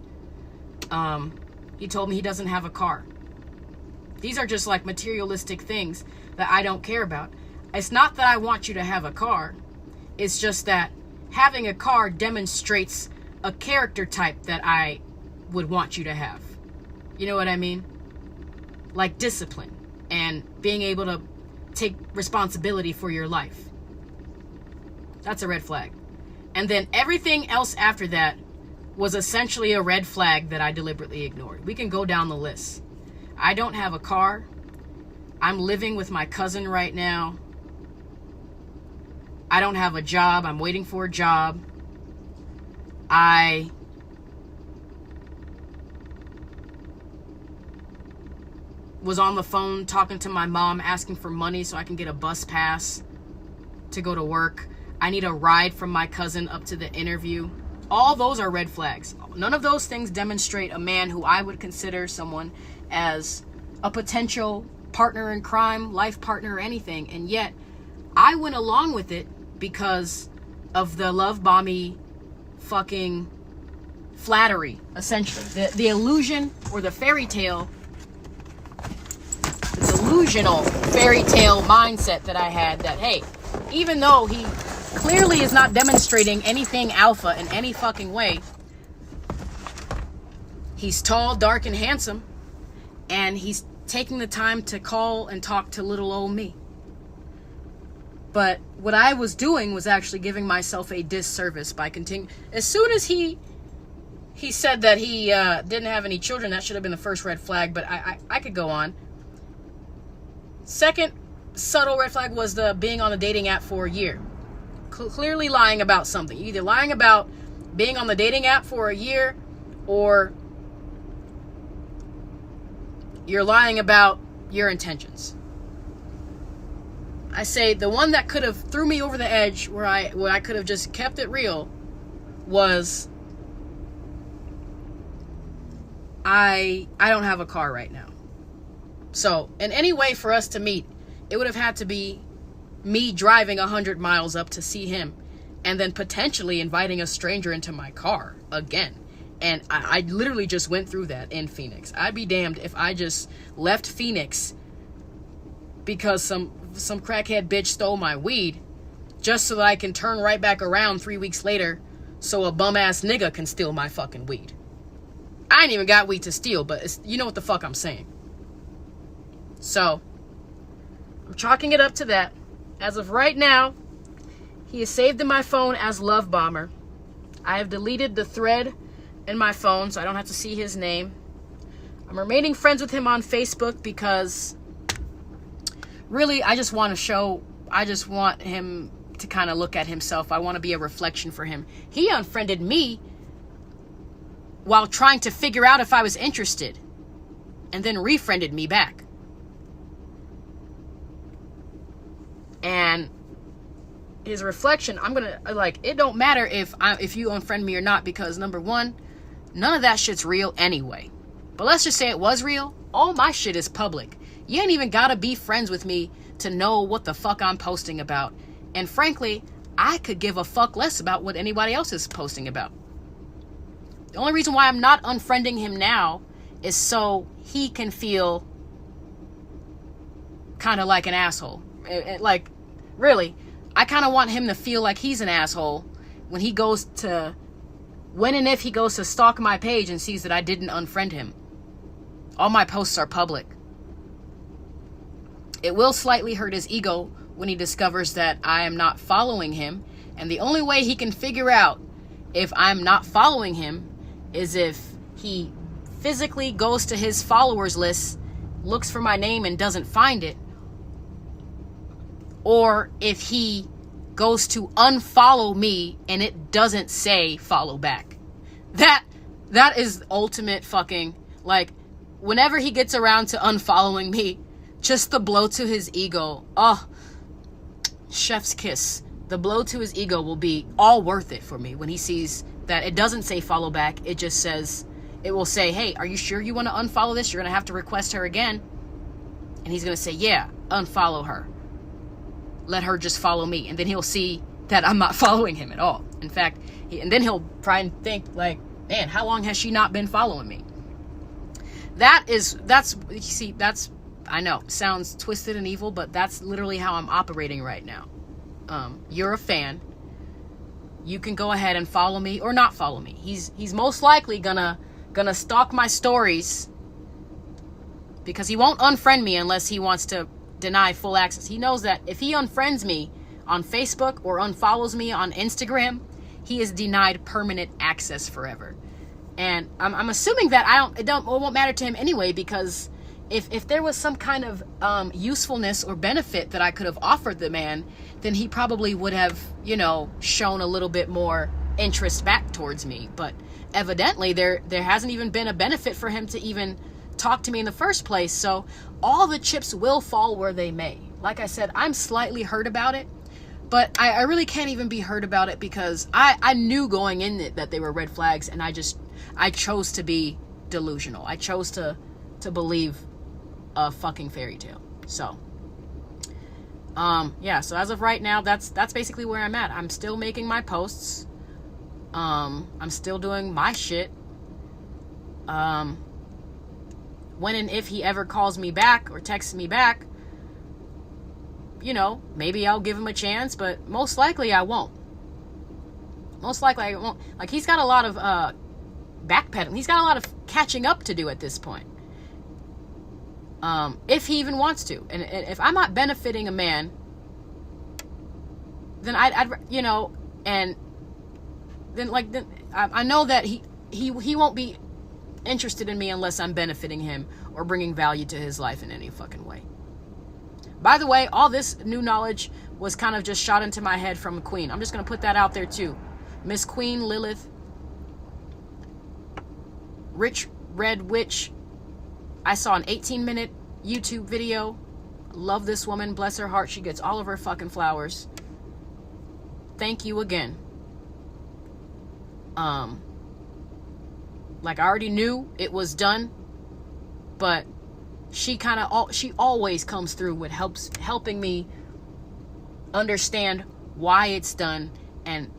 S1: He told me he doesn't have a car. These are just like materialistic things that I don't care about. It's not that I want you to have a car. It's just that having a car demonstrates a character type that I would want you to have. You know what I mean? Like discipline and being able to take responsibility for your life. That's a red flag. And then everything else after that was essentially a red flag that I deliberately ignored. We can go down the list. I don't have a car. I'm living with my cousin right now. I don't have a job. I'm waiting for a job. I was on the phone talking to my mom asking for money so I can get a bus pass to go to work. I need a ride from my cousin up to the interview. All those are red flags. None of those things demonstrate a man who I would consider someone as a potential partner in crime, life partner, or anything. And yet I went along with it because of the love bomby fucking flattery, essentially. The illusion or the fairy tale, the delusional fairy tale mindset that I had that, hey, even though he clearly is not demonstrating anything alpha in any fucking way, he's tall, dark, and handsome, and he's taking the time to call and talk to little old me. But what I was doing was actually giving myself a disservice by continuing. As soon as he said that he didn't have any children, that should have been the first red flag, but I could go on. Second subtle red flag was the being on a dating app for a year. Clearly lying about something. You're either lying about being on the dating app for a year, or you're lying about your intentions. I say the one that could have threw me over the edge, where I could have just kept it real, was I don't have a car right now. So in any way for us to meet, it would have had to be me driving 100 miles up to see him, and then potentially inviting a stranger into my car again. And I literally just went through that in Phoenix. I'd be damned if I just left Phoenix because some crackhead bitch stole my weed, just so that I can turn right back around 3 weeks later so a bum ass nigga can steal my fucking weed. I ain't even got weed to steal, but you know what the fuck I'm saying. So I'm chalking it up to that. As of right now, he is saved in my phone as Love Bomber. I have deleted the thread in my phone so I don't have to see his name. I'm remaining friends with him on Facebook because really I just want him to kind of look at himself. I want to be a reflection for him. He unfriended me while trying to figure out if I was interested, and then refriended me back. And his reflection, I'm gonna, like, it don't matter if you unfriend me or not, because number one, none of that shit's real anyway. But let's just say it was real. All my shit is public. You ain't even gotta be friends with me to know what the fuck I'm posting about. And frankly, I could give a fuck less about what anybody else is posting about. The only reason why I'm not unfriending him now is so he can feel kind of like an asshole. Like, really, I kind of want him to feel like he's an asshole when and if he goes to stalk my page and sees that I didn't unfriend him. All my posts are public. It will slightly hurt his ego when he discovers that I am not following him. And the only way he can figure out if I'm not following him is if he physically goes to his followers list, looks for my name and doesn't find it. Or if he goes to unfollow me and it doesn't say follow back. That is ultimate fucking, like, whenever he gets around to unfollowing me, just the blow to his ego. Oh, chef's kiss. The blow to his ego will be all worth it for me when he sees that it doesn't say follow back. It just says, it will say, hey, are you sure you want to unfollow this? You're going to have to request her again. And he's going to say, yeah, unfollow her. Let her just follow me. And then he'll see that I'm not following him at all. In fact, and then he'll try and think like, man, how long has she not been following me? I know, sounds twisted and evil, but that's literally how I'm operating right now. You're a fan. You can go ahead and follow me or not follow me. He's most likely gonna stalk my stories because he won't unfriend me unless he wants to deny full access. He knows that if he unfriends me on Facebook or unfollows me on Instagram, he is denied permanent access forever. And I'm assuming that it won't matter to him anyway, because if there was some kind of usefulness or benefit that I could have offered the man, then he probably would have, shown a little bit more interest back towards me. But evidently there hasn't even been a benefit for him to even talk to me in the first place. So all the chips will fall where they may. Like I said, I'm slightly hurt about it, but I really can't even be hurt about it because I knew going in it that they were red flags, and I chose to be delusional. I chose to believe a fucking fairy tale. So so as of right now, that's basically where I'm at. I'm still making my posts. I'm still doing my shit. When and if he ever calls me back or texts me back, maybe I'll give him a chance, but most likely I won't. Like, he's got a lot of backpedaling. He's got a lot of catching up to do at this point. If he even wants to. And if I'm not benefiting a man, then and then I know that he won't be interested in me unless I'm benefiting him or bringing value to his life in any fucking way. By the way, all this new knowledge was kind of just shot into my head from a queen. I'm just going to put that out there too. Miss Queen Lilith, Rich Red Witch. I saw an 18-minute YouTube video. Love this woman. Bless her heart. She gets all of her fucking flowers. Thank you again. Like, I already knew it was done, but she always comes through with helping me understand why it's done, and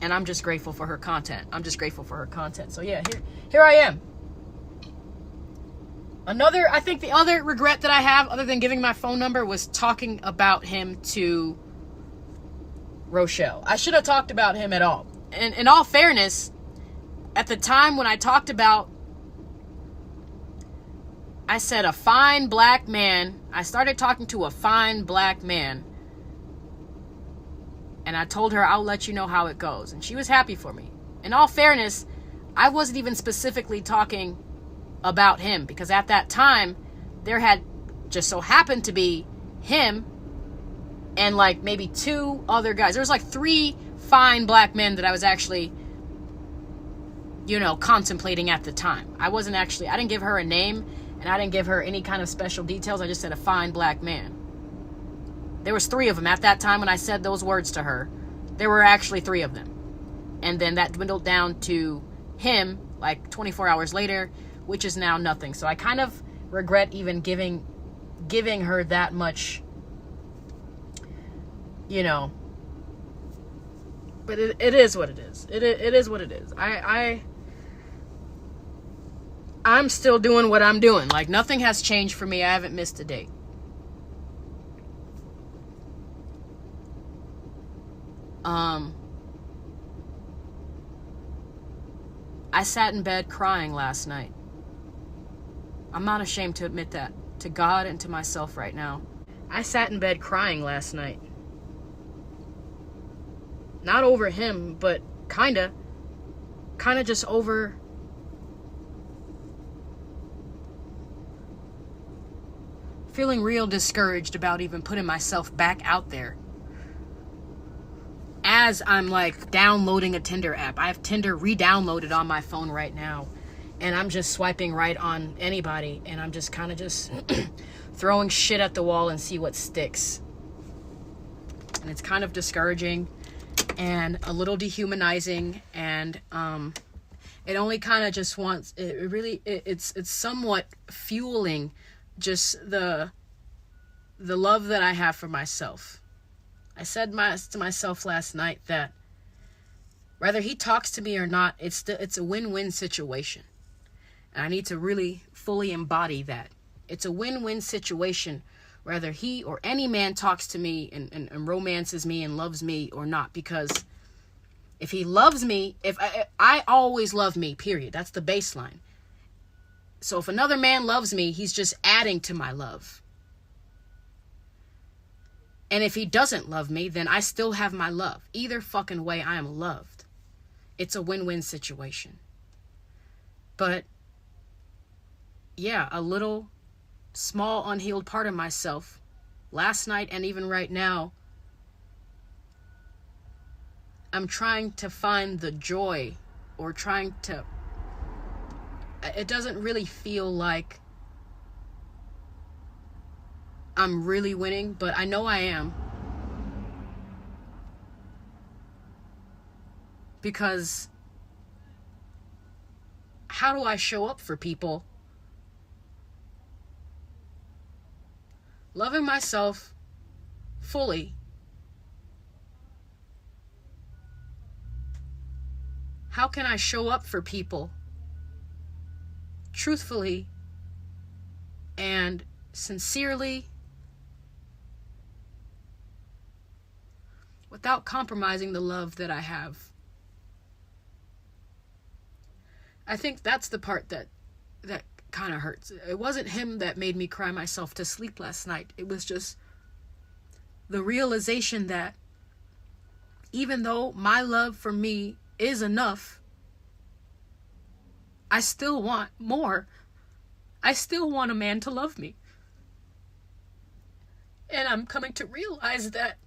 S1: I'm just grateful for her content. So yeah, here I am. I think the other regret that I have, other than giving my phone number, was talking about him to Rochelle. I should have talked about him at all. And in all fairness, at the time when I talked about, I said a fine black man. I started talking to a fine black man. And I told her, I'll let you know how it goes. And she was happy for me. In all fairness, I wasn't even specifically talking about him, because at that time, there had just so happened to be him and like maybe two other guys. There was like 3 fine black men that I was actually, contemplating at the time. I didn't give her a name, and I didn't give her any kind of special details. I just said a fine black man. There was 3 of them at that time when I said those words to her. There were actually 3 of them. And then that dwindled down to him like 24 hours later, which is now nothing. So I kind of regret even giving her that much, but it is what it is. It is what it is. I'm still doing what I'm doing. Like, nothing has changed for me. I haven't missed a date. I sat in bed crying last night. I'm not ashamed to admit that to God and to myself right now. I sat in bed crying last night. Not over him, but kinda just over feeling real discouraged about even putting myself back out there. As I'm like downloading a Tinder app. I have Tinder re-downloaded on my phone right now, and I'm just swiping right on anybody, and I'm just kind of just throwing shit at the wall and see what sticks. And it's kind of discouraging and a little dehumanizing, and it only kind of just wants it's somewhat fueling just the love that I have for myself. I said to myself last night that whether he talks to me or not, it's a win-win situation. And I need to really fully embody that. It's a win-win situation whether he or any man talks to me and romances me and loves me or not. Because if he loves me, if I always love me, period. That's the baseline. So if another man loves me, he's just adding to my love. And if he doesn't love me, then I still have my love. Either fucking way, I am loved. It's a win-win situation. But yeah, a little small unhealed part of myself, last night and even right now, I'm trying to find the joy, or trying to, it doesn't really feel like I'm really winning, but I know I am. Because how do I show up for people? Loving myself fully. How can I show up for people truthfully and sincerely without compromising the love that I have? I think that's the part that kind of hurts. It wasn't him that made me cry myself to sleep last night. It was just the realization that even though my love for me is enough, I still want more. I still want a man to love me. And I'm coming to realize that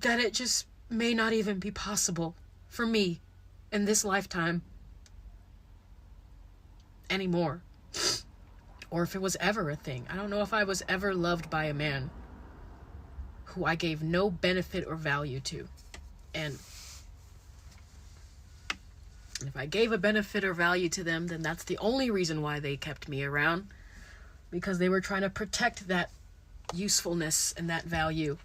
S1: it just may not even be possible for me in this lifetime anymore. Or if it was ever a thing. I don't know if I was ever loved by a man who I gave no benefit or value to. And if I gave a benefit or value to them, then that's the only reason why they kept me around. Because they were trying to protect that usefulness and that value.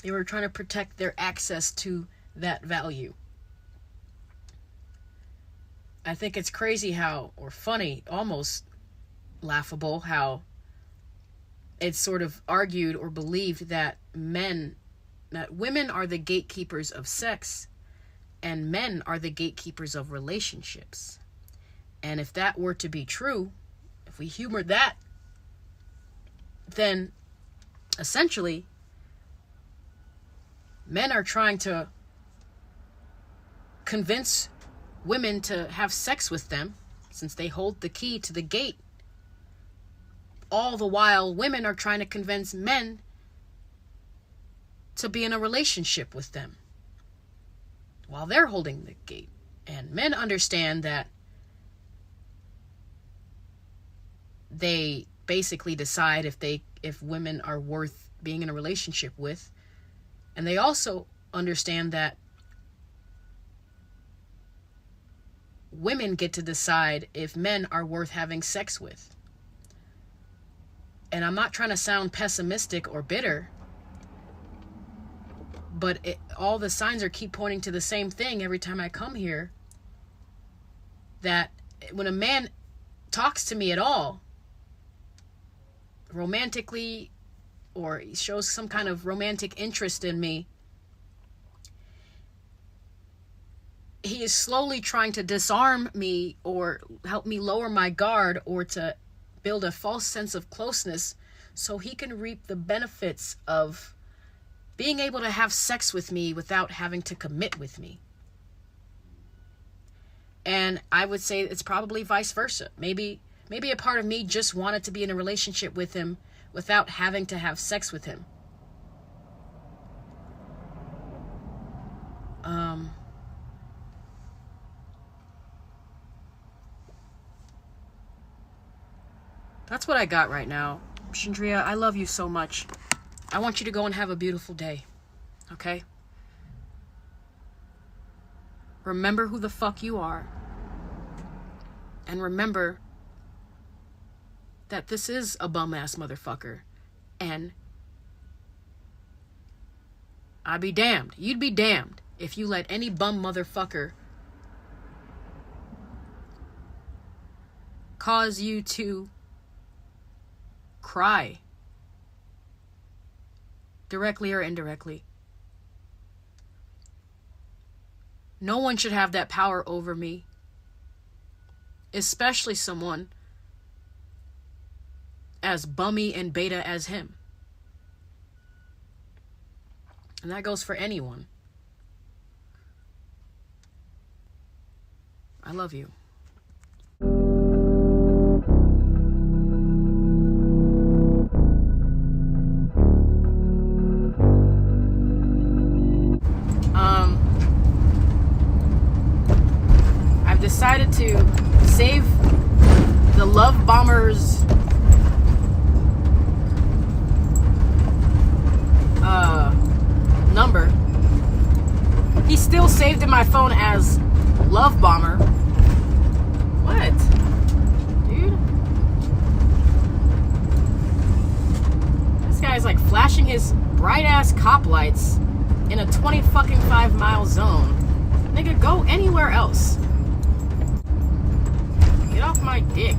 S1: They were trying to protect their access to that value. I think it's crazy how, or funny, almost laughable, how it's sort of argued or believed that women are the gatekeepers of sex and men are the gatekeepers of relationships. And if that were to be true, if we humored that, then essentially men are trying to convince women to have sex with them since they hold the key to the gate. All the while, women are trying to convince men to be in a relationship with them while they're holding the gate. And men understand that they basically decide if women are worth being in a relationship with. And they also understand that women get to decide if men are worth having sex with. And I'm not trying to sound pessimistic or bitter, but all the signs keep pointing to the same thing every time I come here. That when a man talks to me at all, romantically, or he shows some kind of romantic interest in me, he is slowly trying to disarm me or help me lower my guard or to build a false sense of closeness so he can reap the benefits of being able to have sex with me without having to commit with me. And I would say it's probably vice versa. Maybe a part of me just wanted to be in a relationship with him without having to have sex with him. That's what I got right now. Chandrie, I love you so much. I want you to go and have a beautiful day. Okay? Remember who the fuck you are. And remember that this is a bum-ass motherfucker. And I'd be damned. You'd be damned if you let any bum motherfucker cause you to cry, directly or indirectly. No one should have that power over me, especially someone as bummy and beta as him. And that goes for anyone. I love you. I've decided to save the 𝗏𝗏𝗏𝗀's number. He's still saved in my phone as 𝗏𝗏𝗏𝗀. What? Dude? This guy's like flashing his bright ass cop lights in a 25-mile zone. Nigga, go anywhere else. Get off my dick.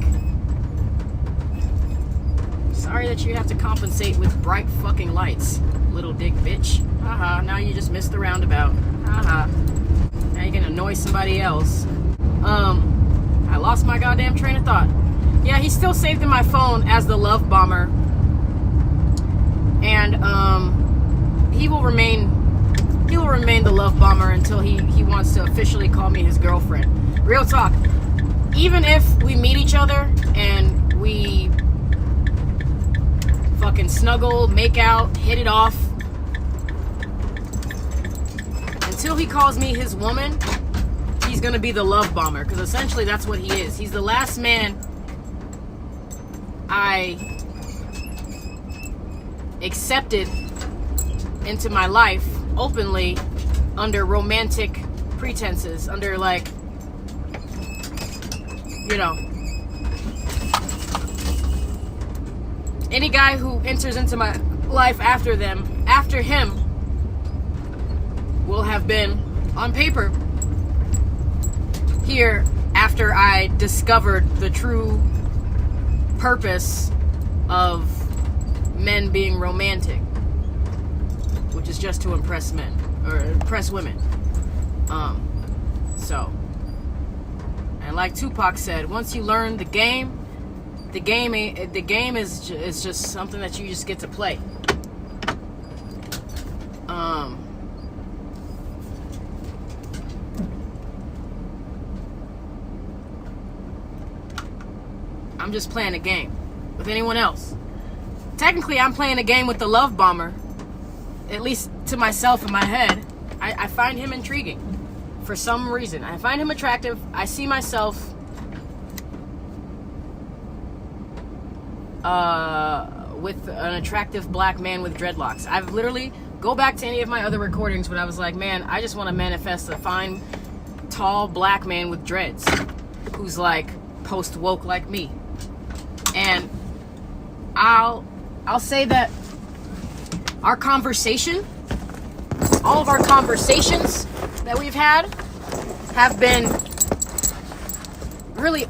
S1: Sorry that you have to compensate with bright fucking lights, little dick bitch. Haha, now you just missed the roundabout. Haha. Now you can annoy somebody else. I lost my goddamn train of thought. Yeah, he's still saved in my phone as the 𝗏𝗏𝗏𝗏. And he will remain the 𝗏𝗏𝗏𝗏 until he wants to officially call me his girlfriend. Real talk. Even if we meet each other and we fucking snuggle, make out, hit it off, until he calls me his woman, he's gonna be the 𝗏𝗏𝗏𝗏, because essentially that's what he is. He's the last man I accepted into my life openly under romantic pretenses, under like, you know, any guy who enters into my life after him will have been on paper here after I discovered the true purpose of men being romantic, which is just to impress men or impress women. So, and like Tupac said, once you learn the game is just something that you just get to play. I'm just playing a game with anyone else. Technically, I'm playing a game with the 𝗏𝗏𝗏𝗏, at least to myself in my head. I find him intriguing for some reason. I find him attractive. I see myself with an attractive black man with dreadlocks. I've literally, go back to any of my other recordings when I was like, man, I just want to manifest a fine, tall black man with dreads who's like post-woke like me. And I'll say that our conversation, all of our conversations that we've had have been really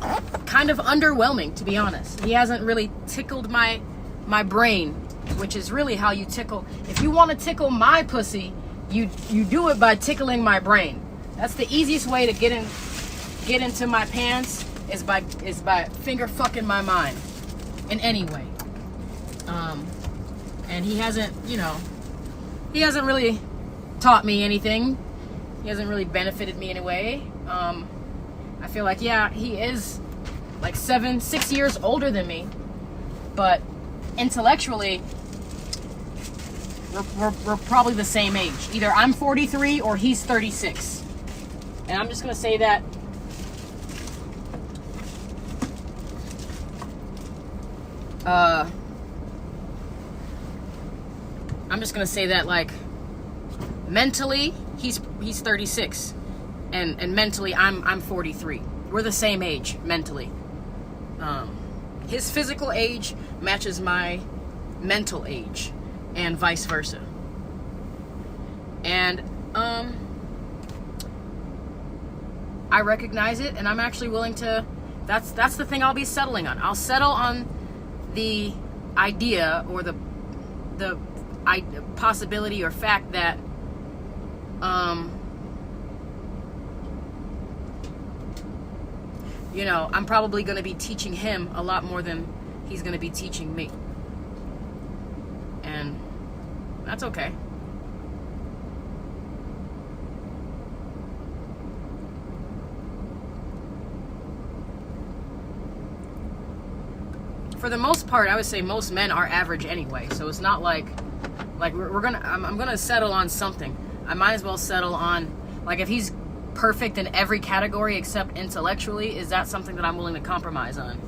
S1: kind of underwhelming, to be honest. He hasn't really tickled my brain, which is really how you tickle. If you want to tickle my pussy, you do it by tickling my brain. That's the easiest way to get into my pants is by finger fucking my mind in any way. And he hasn't really taught me anything. He hasn't really benefited me in a way. I feel like, yeah, he is like 6 years older than me, but intellectually, we're probably the same age. Either I'm 43 or he's 36. And I'm just gonna say that like mentally he's 36 and mentally I'm 43. We're the same age mentally. His physical age matches my mental age and vice versa. And I recognize it, and I'm actually willing to, that's the thing I'll be settling on. I'll settle on the idea or the possibility or fact that you know, I'm probably going to be teaching him a lot more than he's going to be teaching me. And that's okay. For the most part, I would say most men are average anyway. So it's not like I'm gonna settle on something. I might as well settle on, like, if he's perfect in every category except intellectually, is that something that I'm willing to compromise on?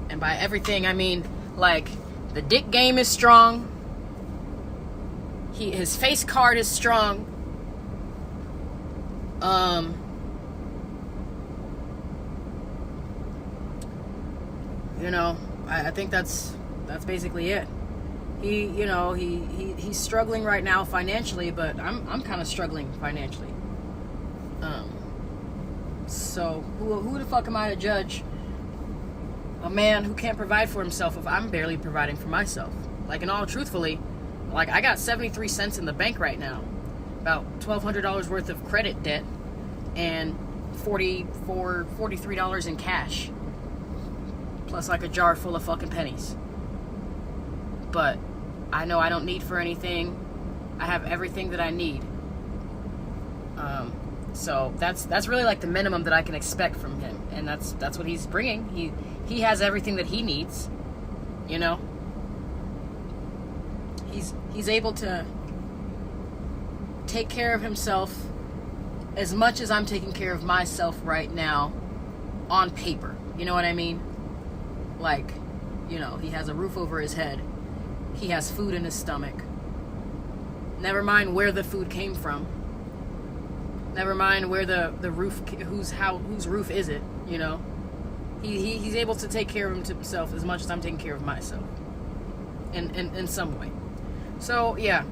S1: And by everything, I mean, like, the dick game is strong. His face card is strong. You know, I think that's basically it. He's struggling right now financially, but I'm kind of struggling financially. So who the fuck am I to judge a man who can't provide for himself if I'm barely providing for myself? Like, in all truthfully, like, I got 73 cents in the bank right now, about $1,200 worth of credit debt, and $43 in cash, plus like a jar full of fucking pennies. But I know I don't need for anything. I have everything that I need. So that's really like the minimum that I can expect from him, and that's what he's bringing. He has everything that he needs, you know. He's able to take care of himself as much as I'm taking care of myself right now on paper. You know what I mean? Like, you know, he has a roof over his head. He has food in his stomach. Never mind where the food came from. Never mind where the roof, whose roof is it, you know? He's able to take care of himself as much as I'm taking care of myself. In some way. So, yeah.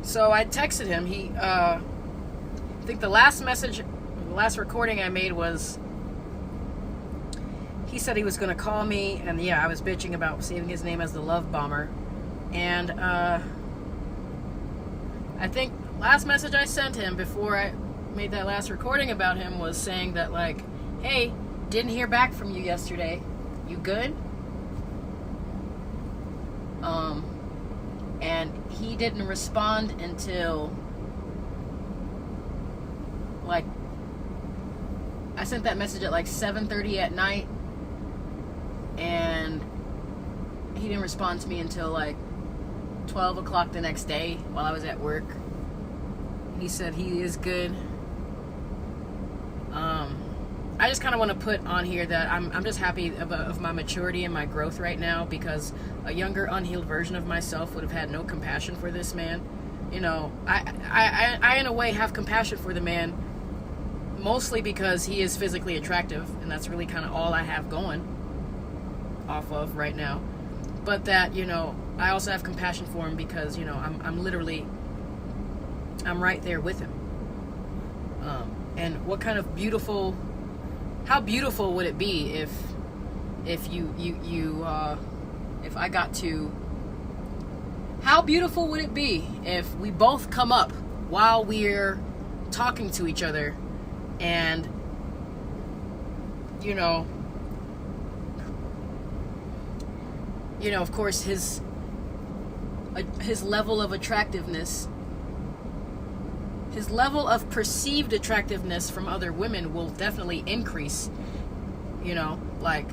S1: So I texted him. I think the last recording I made was, he said he was going to call me, and yeah, I was bitching about saving his name as the love bomber. And I think last message I sent him before I made that last recording about him was saying that, like, hey, didn't hear back from you yesterday. You good? And he didn't respond until, like, I sent that message at like 7:30 at night, and he didn't respond to me until like 12 o'clock the next day while I was at work. He said he is good. I just kind of want to put on here that I'm just happy of my maturity and my growth right now, because a younger, unhealed version of myself would have had no compassion for this man. You know, I in a way have compassion for the man, mostly because he is physically attractive, and that's really kind of all I have going off of right now. But that, you know, I also have compassion for him because, you know, I'm right there with him. And what kind of how beautiful would it be if I got to, how beautiful would it be if we both come up while we're talking to each other, and, you know, of course, his level of attractiveness, his level of perceived attractiveness from other women will definitely increase. You know, like,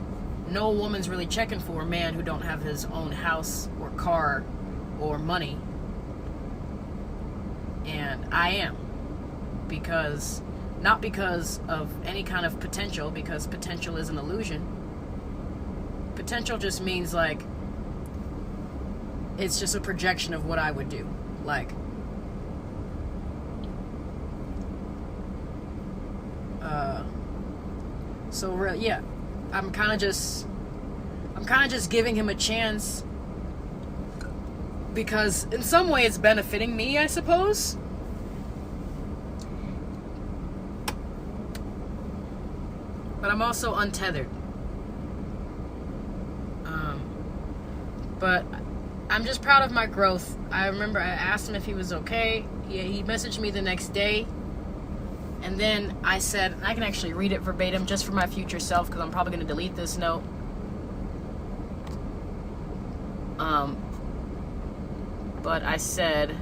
S1: no woman's really checking for a man who don't have his own house or car or money. And I am. Because, not because of any kind of potential, because potential is an illusion. Potential just means, like, it's just a projection of what I would do. Like, so yeah, I'm kind of just giving him a chance, because in some way it's benefiting me, I suppose. But I'm also untethered. But I'm just proud of my growth. I remember I asked him if he was okay. He messaged me the next day. And then I said, I can actually read it verbatim just for my future self, because I'm probably going to delete this note. But I said,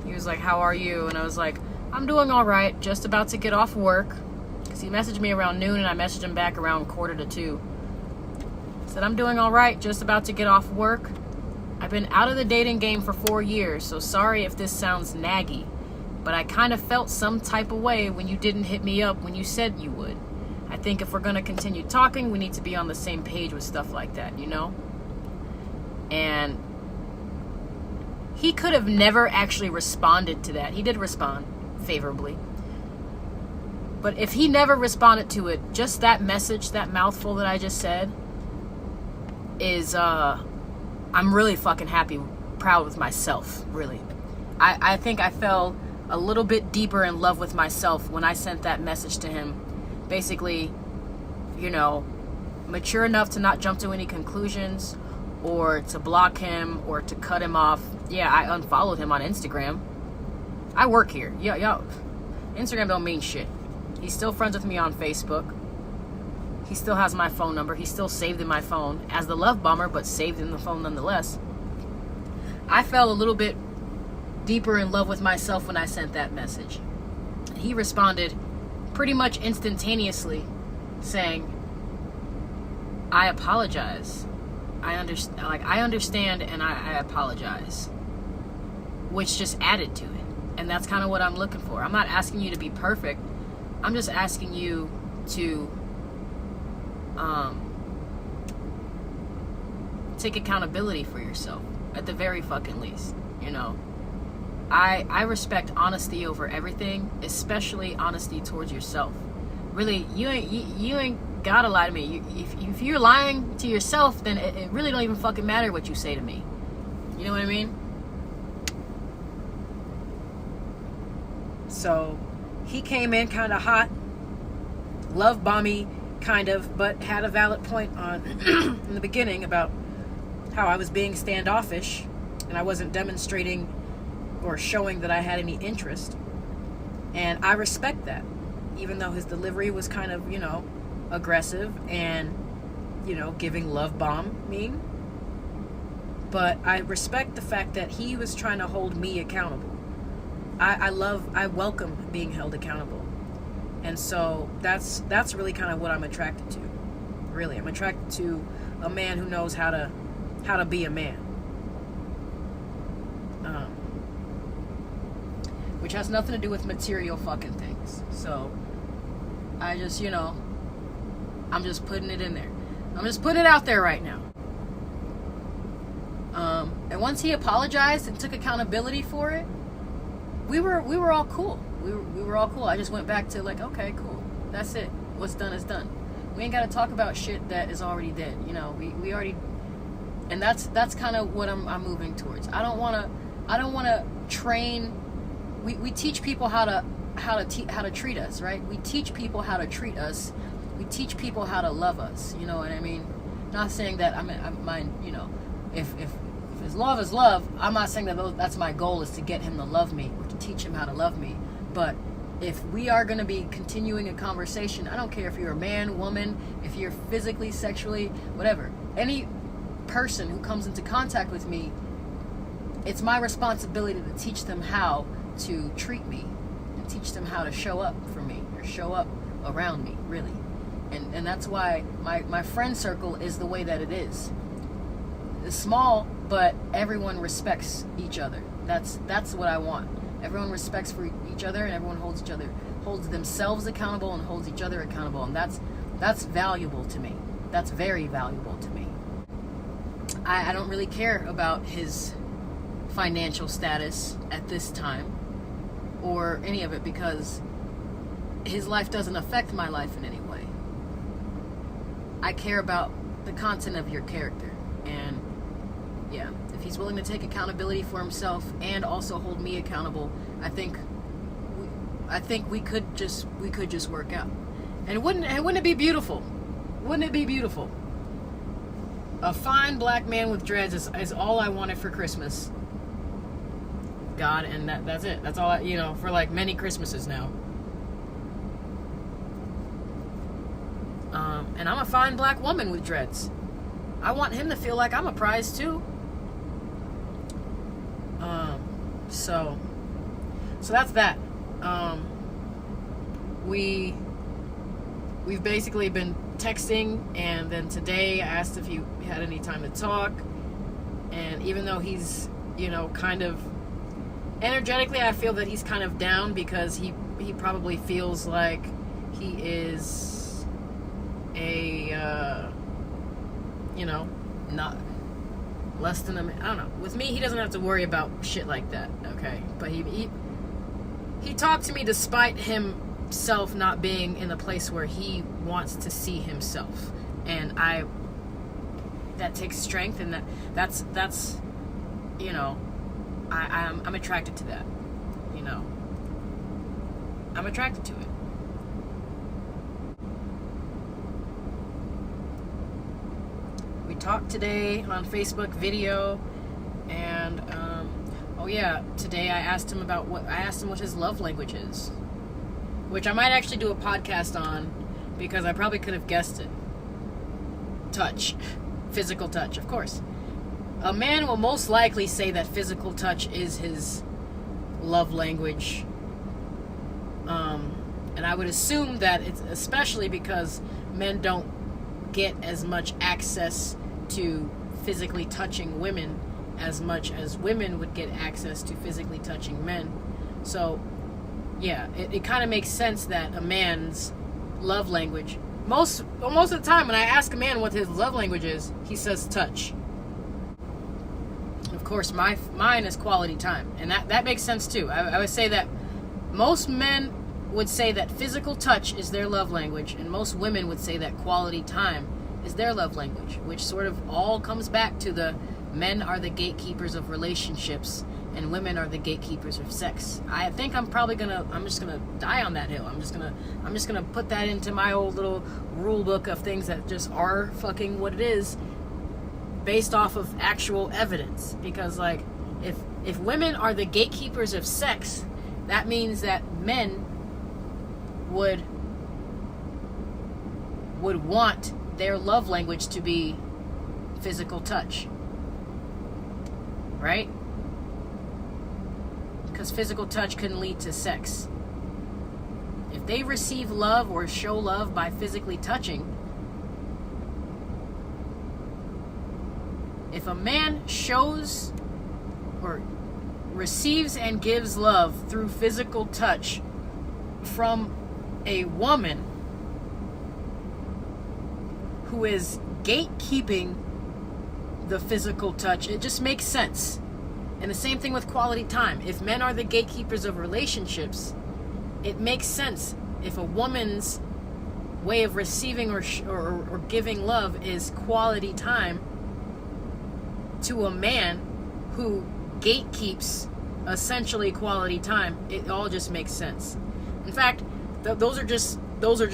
S1: he was like, how are you? And I was like, I'm doing all right, just about to get off work. Because he messaged me around noon, and I messaged him back around 1:45. Said, I'm doing all right, just about to get off work. I've been out of the dating game for 4 years, so sorry if this sounds naggy, but I kind of felt some type of way when you didn't hit me up when you said you would. I think if we're going to continue talking, we need to be on the same page with stuff like that, you know? And he could have never actually responded to that. He did respond favorably. But if he never responded to it, just that message, that mouthful that I just said, is, I'm really fucking happy, proud with myself, really. I think I fell a little bit deeper in love with myself when I sent that message to him. Basically, you know, mature enough to not jump to any conclusions, or to block him, or to cut him off. Yeah, I unfollowed him on Instagram. I work here. Yo, Instagram don't mean shit. He's still friends with me on Facebook. He still has my phone number. He's still saved in my phone as the love bomber, but saved in the phone nonetheless. I fell a little bit deeper in love with myself when I sent that message. He responded pretty much instantaneously saying, I apologize. I understand and I apologize. Which just added to it. And that's kind of what I'm looking for. I'm not asking you to be perfect. I'm just asking you to take accountability for yourself at the very fucking least, you know. I respect honesty over everything, especially honesty towards yourself. Really, you ain't gotta lie to me. If you're lying to yourself, then it really don't even fucking matter what you say to me. You know what I mean? So he came in kind of hot, love bomby kind of, but had a valid point on in the beginning about how I was being standoffish and I wasn't demonstrating or showing that I had any interest. And I respect that, even though his delivery was kind of, you know, aggressive and, you know, giving love bomb mean. But I respect the fact that he was trying to hold me accountable. I welcome being held accountable. And so that's really kind of what I'm attracted to. Really, I'm attracted to a man who knows how to be a man. Which has nothing to do with material fucking things. So I just, you know, I'm just putting it in there. I'm just putting it out there right now. And once he apologized and took accountability for it, we were all cool. We were all cool. I just went back to like, okay, cool. That's it. What's done is done. We ain't got to talk about shit that is already dead. You know, we already, and that's kind of what I'm moving towards. I don't want to train. We teach people how to treat us, right? We teach people how to treat us. We teach people how to love us. You know what I mean? Not saying that you know, if his love is love, I'm not saying that that's my goal, is to get him to love me or to teach him how to love me. But if we are going to be continuing a conversation, I don't care if you're a man, woman, if you're physically, sexually, whatever, any person who comes into contact with me, it's my responsibility to teach them how to treat me and teach them how to show up for me or show up around me, really. And that's why my friend circle is the way that it is. It's small, but everyone respects each other. That's what I want. Everyone respects for each other, and everyone holds themselves accountable and holds each other accountable, and that's valuable to me. That's very valuable to me. I don't really care about his financial status at this time or any of it, because his life doesn't affect my life in any way. I care about the content of your character, and yeah, if he's willing to take accountability for himself and also hold me accountable, I think we could just work out. And wouldn't it be beautiful? Wouldn't it be beautiful? A fine black man with dreads is all I wanted for Christmas. God, and that's it. That's all for like many Christmases now. And I'm a fine black woman with dreads. I want him to feel like I'm a prize too. So that's that. We've basically been texting, and then today I asked if he had any time to talk. And even though he's, kind of energetically, I feel that he's kind of down because he probably feels like he is not less than a man. I don't know. With me, he doesn't have to worry about shit like that, okay? But he talked to me despite himself not being in a place where he wants to see himself. And that takes strength, and that's I'm attracted to that. I'm attracted to it. We talked today on Facebook video, and today I asked him what his love language is, which I might actually do a podcast on because I probably could have guessed it. Touch. Physical touch, of course. A man will most likely say that physical touch is his love language. And I would assume that it's especially because men don't get as much access to physically touching women as much as women would get access to physically touching men. So, yeah, it kind of makes sense that a man's love language, most of the time when I ask a man what his love language is, he says touch. Of course, mine is quality time, and that makes sense too. I would say that most men would say that physical touch is their love language, and most women would say that quality time is their love language, which sort of all comes back to the men are the gatekeepers of relationships and women are the gatekeepers of sex. I think I'm just gonna die on that hill. I'm just gonna put that into my old little rule book of things that just are fucking what it is, based off of actual evidence. Because like, if women are the gatekeepers of sex, that means that men would want their love language to be physical touch, right? Because physical touch can lead to sex. If they receive love or show love by physically touching, if a man shows or receives and gives love through physical touch from a woman who is gatekeeping the physical touch, it just makes sense. And the same thing with quality time. If men are the gatekeepers of relationships, it makes sense. If a woman's way of receiving or giving love is quality time to a man who gatekeeps essentially quality time, it all just makes sense. In fact, those are just it. Those are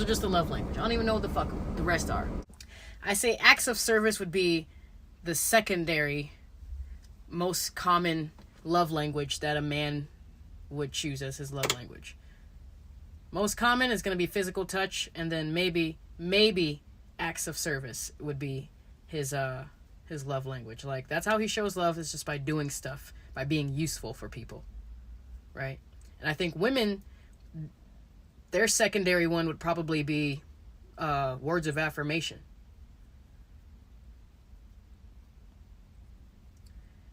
S1: just the love language. I don't even know what the fuck the rest are. I say acts of service would be the secondary most common love language that a man would choose as his love language. Most common is going to be physical touch, and then maybe acts of service would be his love language. Like, that's how he shows love, is just by doing stuff, by being useful for people, right? And I think women, their secondary one would probably be words of affirmation.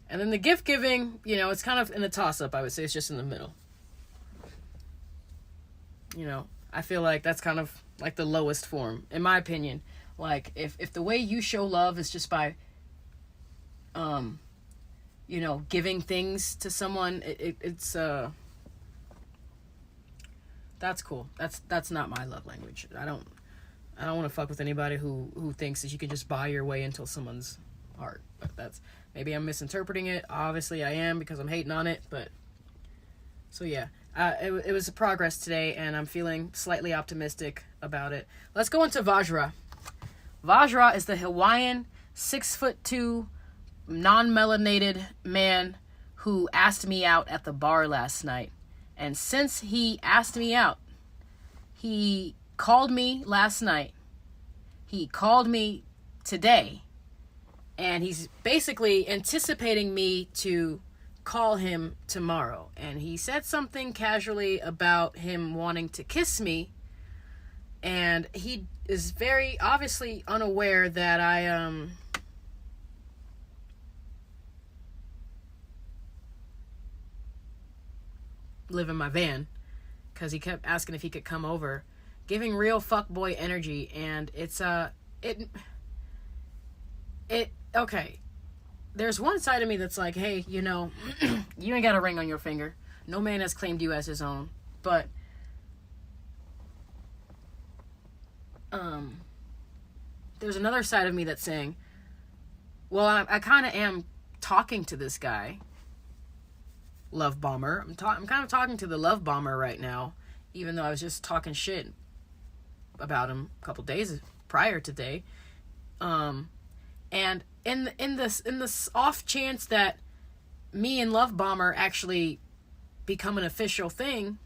S1: And then the gift giving, it's kind of in a toss-up. I would say it's just in the middle. I feel like that's kind of like the lowest form, in my opinion. Like, if the way you show love is just by, giving things to someone, it's that's cool. That's not my love language. I don't want to fuck with anybody who thinks that you can just buy your way into someone's heart. But maybe I'm misinterpreting it. Obviously I am, because I'm hating on it. But so yeah, it was a progress today, and I'm feeling slightly optimistic about it. Let's go into Vajra. Vajra is the Hawaiian 6'2", non-melanated man who asked me out at the bar last night. And since he asked me out, he called me last night. He called me today. And he's basically anticipating me to call him tomorrow. And he said something casually about him wanting to kiss me. And he is very obviously unaware that I live in my van, because he kept asking if he could come over, giving real fuckboy energy. And it's okay, there's one side of me that's like, hey, you know, you ain't got a ring on your finger, no man has claimed you as his own. But there's another side of me that's saying, well, I kind of am talking to this guy, Love Bomber. I'm kind of talking to the Love Bomber right now, even though I was just talking shit about him a couple days prior today. And in this off chance that me and Love Bomber actually become an official thing,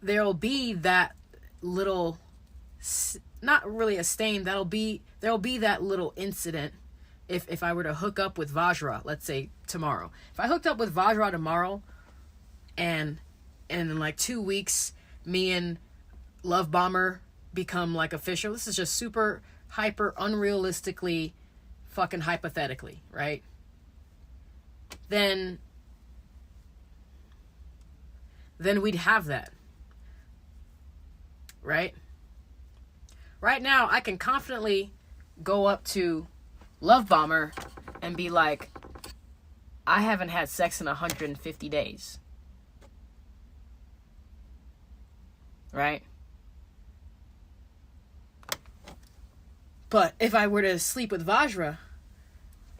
S1: there'll be that little, not really a stain, there'll be that little incident. If I were to hook up with Vajra, let's say tomorrow. If I hooked up with Vajra tomorrow, and in like 2 weeks, me and Love Bomber become like official. This is just super hyper unrealistically fucking hypothetically, right? Then we'd have that. Right? Right now, I can confidently go up to Love Bomber and be like, I haven't had sex in 150 days. Right? But if I were to sleep with Vajra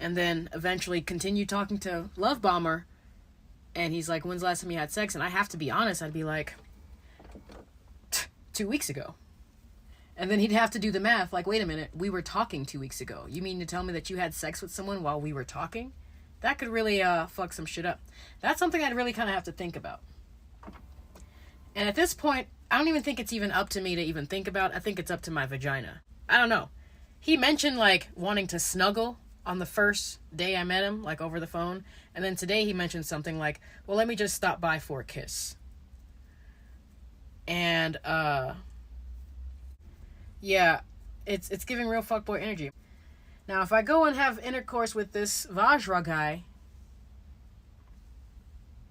S1: and then eventually continue talking to Love Bomber, and he's like, when's the last time you had sex? And I have to be honest, I'd be like, 2 weeks ago. And then he'd have to do the math, like, wait a minute, we were talking 2 weeks ago. You mean to tell me that you had sex with someone while we were talking? That could really fuck some shit up. That's something I'd really kind of have to think about. And at this point, I don't even think it's even up to me to even think about. I think it's up to my vagina. I don't know. He mentioned, like, wanting to snuggle on the first day I met him, like, over the phone. And then today he mentioned something like, well, let me just stop by for a kiss. And, yeah, it's giving real fuckboy energy. Now, if I go and have intercourse with this Vajra guy,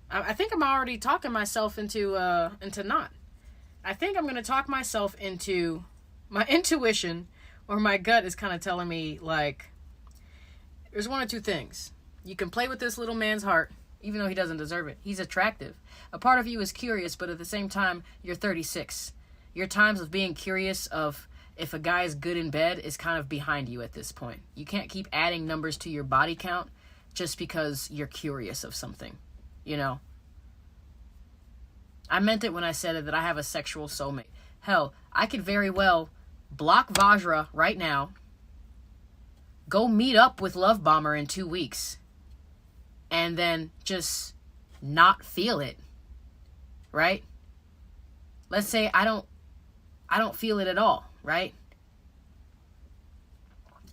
S1: I think I'm already talking myself into not. I think I'm going to talk myself into my intuition, or my gut is kind of telling me, like, there's one or two things. You can play with this little man's heart, even though he doesn't deserve it. He's attractive. A part of you is curious, but at the same time, you're 36. Your times of being curious of if a guy is good in bed is kind of behind you at this point. You can't keep adding numbers to your body count just because you're curious of something, you know? I meant it when I said it, that I have a sexual soulmate. Hell, I could very well block Vajra right now, go meet up with Love Bomber in 2 weeks, and then just not feel it, right? Let's say I don't feel it at all, right?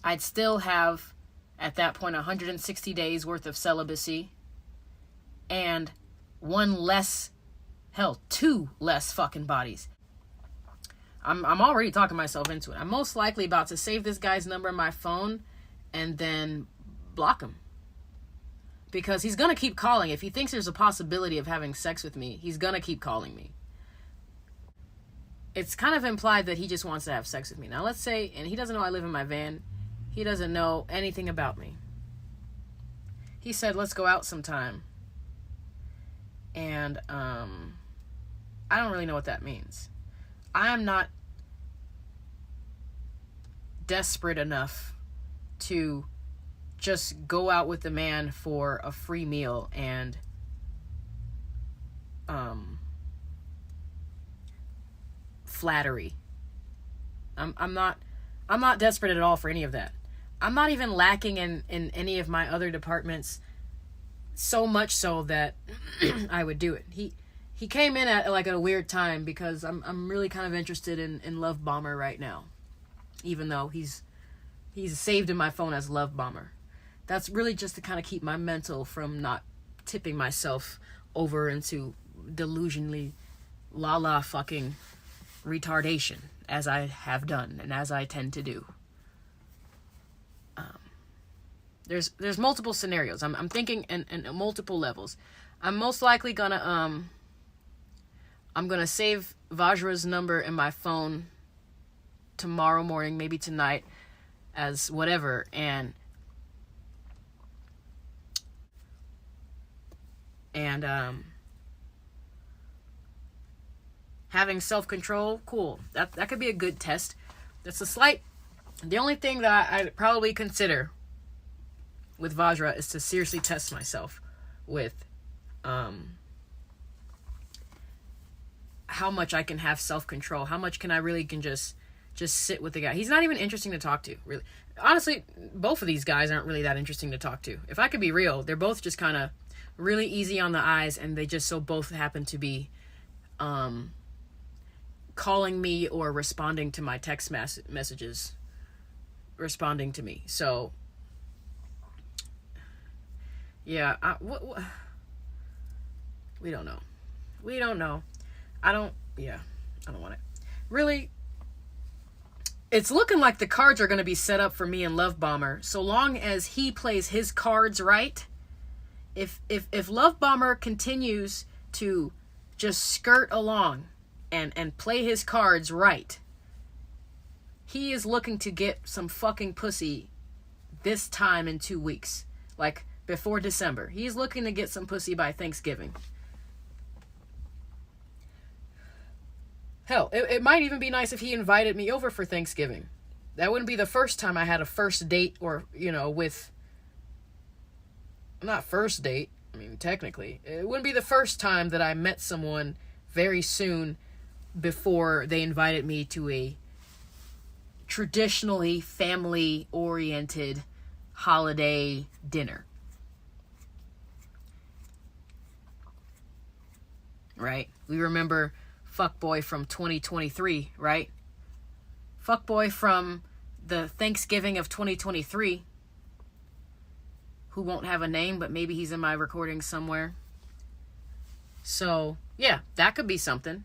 S1: I'd still have, at that point, 160 days worth of celibacy, and one less, hell, 2 less fucking bodies. I'm already talking myself into it. I'm most likely about to save this guy's number in my phone and then block him. Because he's going to keep calling. If he thinks there's a possibility of having sex with me, he's going to keep calling me. It's kind of implied that he just wants to have sex with me. Now, let's say, and he doesn't know I live in my van. He doesn't know anything about me. He said, let's go out sometime. And I don't really know what that means. I'm not desperate enough to just go out with the man for a free meal and flattery. I'm I'm not desperate at all for any of that. I'm not even lacking in any of my other departments, so much so that I would do it. He came in at like a weird time because I'm really kind of interested in 𝗏𝗏 right now, even though he's saved in my phone as 𝗏𝗏. That's really just to kind of keep my mental from not tipping myself over into delusionally fucking retardation, as I have done and as I tend to do. There's multiple scenarios. I'm thinking in multiple levels. I'm most likely gonna I'm gonna save Vajra's number in my phone tomorrow morning, maybe tonight, as whatever, and having self-control, cool. That could be a good test. The only thing that I'd probably consider with Vajra is to seriously test myself with how much I can have self-control. How much can I really just sit with the guy. He's not even interesting to talk to, really. Honestly, both of these guys aren't really that interesting to talk to. If I could be real, they're both just kind of really easy on the eyes, and they just so both happen to be calling me or responding to my text messages, responding to me. So yeah, we don't know. I don't want it. Really, it's looking like the cards are going to be set up for me and 𝗏𝗏, so long as he plays his cards right. If 𝗏𝗏 continues to just skirt along and play his cards right, he is looking to get some fucking pussy this time in 2 weeks. Like, before December. He's looking to get some pussy by Thanksgiving. Hell, it might even be nice if he invited me over for Thanksgiving. That wouldn't be the first time I had a first date, or, with... Not first date, I mean, technically. It wouldn't be the first time that I met someone very soon before they invited me to a traditionally family-oriented holiday dinner. Right? We remember fuckboy from 2023, right? Fuckboy from the Thanksgiving of 2023, who won't have a name, but maybe he's in my recording somewhere. So, yeah, that could be something.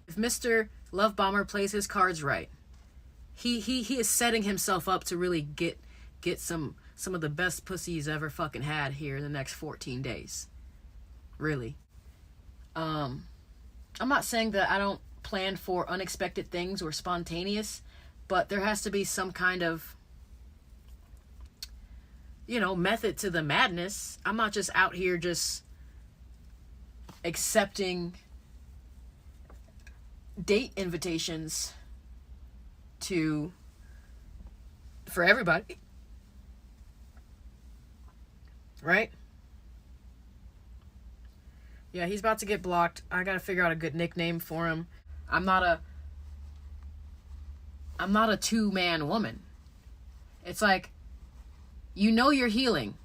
S1: If Mr. 𝗏𝗏 plays his cards right, he is setting himself up to really get some of the best pussy he's ever fucking had here in the next 14 days. Really. I'm not saying that I don't plan for unexpected things or spontaneous, but there has to be some kind of, method to the madness. I'm not just out here just accepting date invitations for everybody. Right? Yeah, he's about to get blocked. I gotta figure out a good nickname for him. I'm not a two-man woman. It's like, you're healing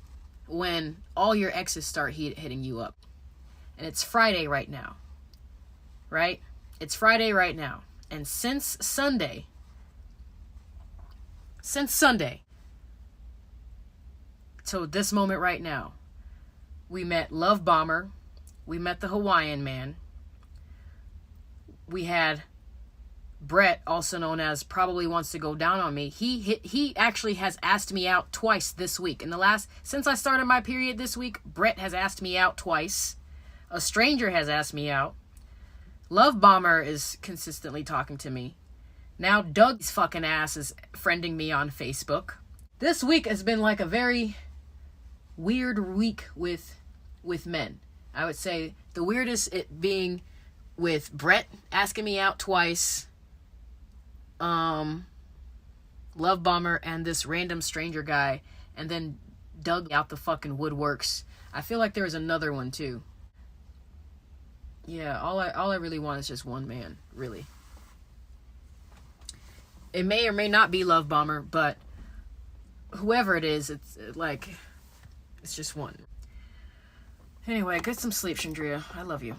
S1: when all your exes start hitting you up. And it's Friday right now. Right? It's Friday right now. And since Sunday, so this moment right now, we met 𝗏𝗏. We met the Hawaiian man. We had Brett, also known as Probably Wants to Go Down on Me. He actually has asked me out twice this week. Since I started my period this week, Brett has asked me out twice. A stranger has asked me out. 𝗏𝗏 is consistently talking to me. Now Doug's fucking ass is friending me on Facebook. This week has been like a very weird week with men. I would say the weirdest it being with Brett asking me out twice, 𝗏𝗏 and this random stranger guy, and then Doug out the fucking woodworks. I feel like there was another one too. Yeah, all I really want is just one man, really. It may or may not be Love Bomber, but whoever it is, it's like, it's just one. Anyway, get some sleep, Chandrie. I love you.